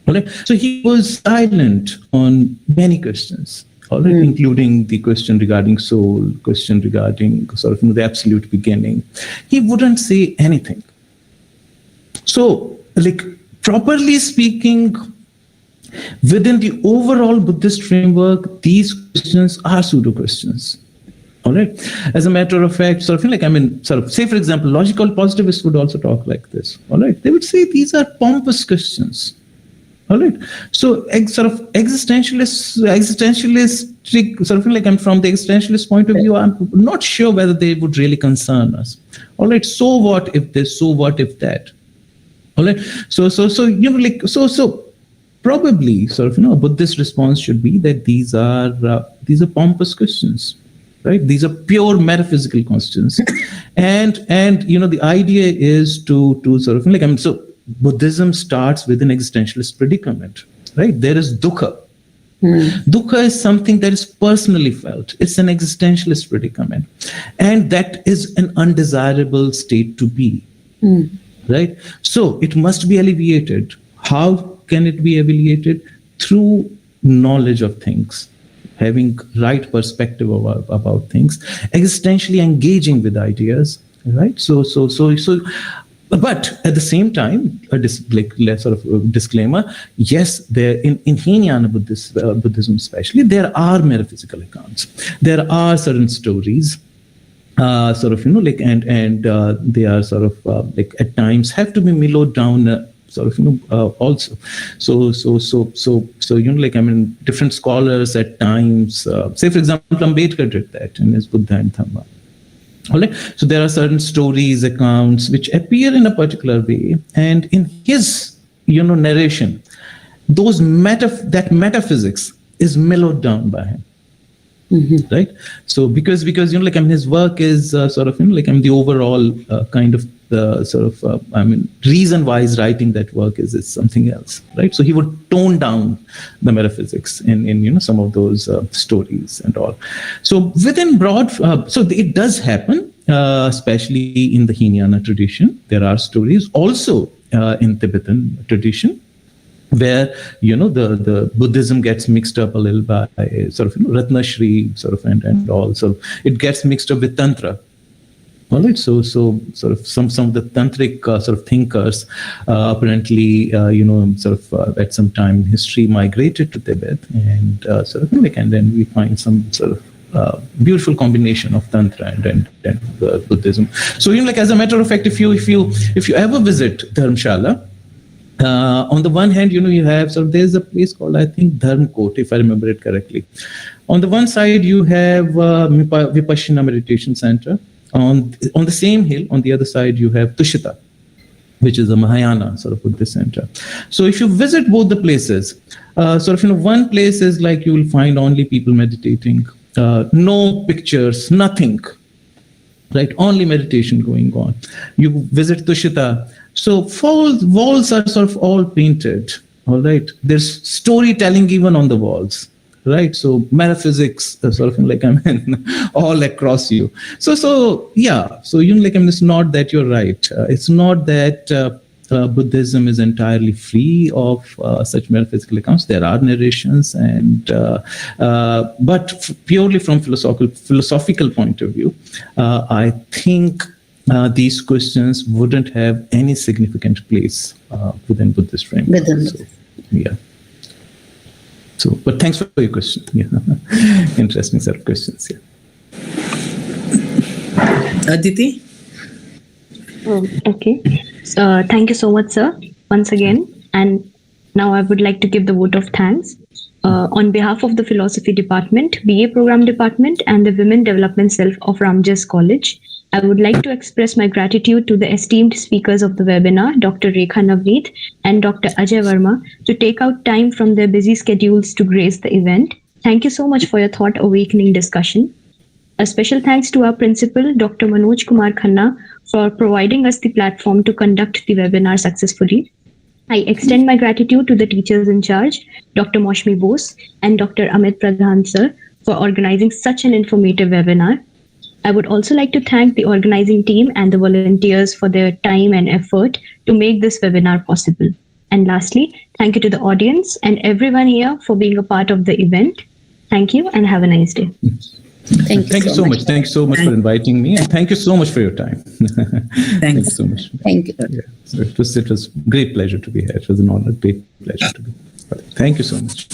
all right? So he was silent on many questions, all right, including the question regarding soul, question regarding sort of the absolute beginning. He wouldn't say anything. So, like, properly speaking, within the overall Buddhist framework, these questions are pseudo questions. All right. As a matter of fact, sort of say, for example, logical positivists would also talk like this. All right. They would say these are pompous questions. All right. So, sort of existentialistic, sort of like, from the existentialist point of view, I'm not sure whether they would really concern us. All right. So what if this? So what if that? All right. So probably sort of a Buddhist response should be that these are pompous questions. Right? These are pure metaphysical questions, and the idea is to sort of like, so Buddhism starts with an existentialist predicament, right? There is dukkha. Dukkha is something that is personally felt. It's an existentialist predicament, and that is an undesirable state to be, right? So it must be alleviated. How can it be alleviated? Through knowledge of things, having right perspective about things, existentially engaging with ideas, right? So, but at the same time, sort of a disclaimer, yes, there in Hinayana Buddhism especially, there are metaphysical accounts. There are certain stories, sort of, like, and they are sort of like at times have to be mellowed down. Sort of, also, so like, different scholars at times, say for example, Ambedkar did that in his Buddha and Dhamma. All right. So there are certain stories, accounts which appear in a particular way, and in his, narration, that metaphysics is mellowed down by him. Right. So because like, his work is sort of, like, the overall kind of sort of reason why he's writing that work is something else, right? So he would tone down the metaphysics in some of those stories and all. So within broad, so it does happen, especially in the Hinayana tradition. There are stories also in Tibetan tradition, where the Buddhism gets mixed up a little by sort of Ratnashri sort of and all. So it gets mixed up with Tantra. All right. So sort of some of the tantric sort of thinkers apparently sort of at some time in history migrated to Tibet, and sort of like, and then we find some sort of beautiful combination of Tantra and Buddhism. So like, as a matter of fact, if you ever visit Dharamshala, on the one hand, you have there's a place called, I think, Dharmkot, if I remember it correctly. On the one side, you have Vipassana Meditation Center. On the same hill, on the other side, you have Tushita, which is a Mahayana sort of Buddhist center. So if you visit both the places, sort of one place is like you will find only people meditating, no pictures, nothing, right? Only meditation going on. You visit Tushita, so walls are sort of all painted, all right? There's storytelling even on the walls. Right, so metaphysics, sort of like, all across you. So yeah, so like, it's not that you're right. It's not that Buddhism is entirely free of such metaphysical accounts. There are narrations, and but purely from philosophical point of view, I think these questions wouldn't have any significant place within Buddhist framework. So, yeah. So, but thanks for your question. Yeah. Interesting set of questions. Yeah. Aditi? Okay. Thank you so much, sir, once again. And now I would like to give the vote of thanks. On behalf of the Philosophy Department, BA Program Department, and the Women Development Cell of Ramjas College, I would like to express my gratitude to the esteemed speakers of the webinar, Dr. Rekha Navneet and Dr. Ajay Verma, to take out time from their busy schedules to grace the event. Thank you so much for your thought-awakening discussion. A special thanks to our principal, Dr. Manoj Kumar Khanna, for providing us the platform to conduct the webinar successfully. I extend my gratitude to the teachers in charge, Dr. Moshmi Bose and Dr. Amit Pradhan sir, for organizing such an informative webinar. I would also like to thank the organizing team and the volunteers for their time and effort to make this webinar possible. And lastly, thank you to the audience and everyone here for being a part of the event. Thank you and have a nice day. Thank you so much. Thank you so much for inviting me, and thank you so much for your time. Thank you so much. Thank you. Yeah. So it was great pleasure to be here. It was an honor, great pleasure to be here. Thank you so much.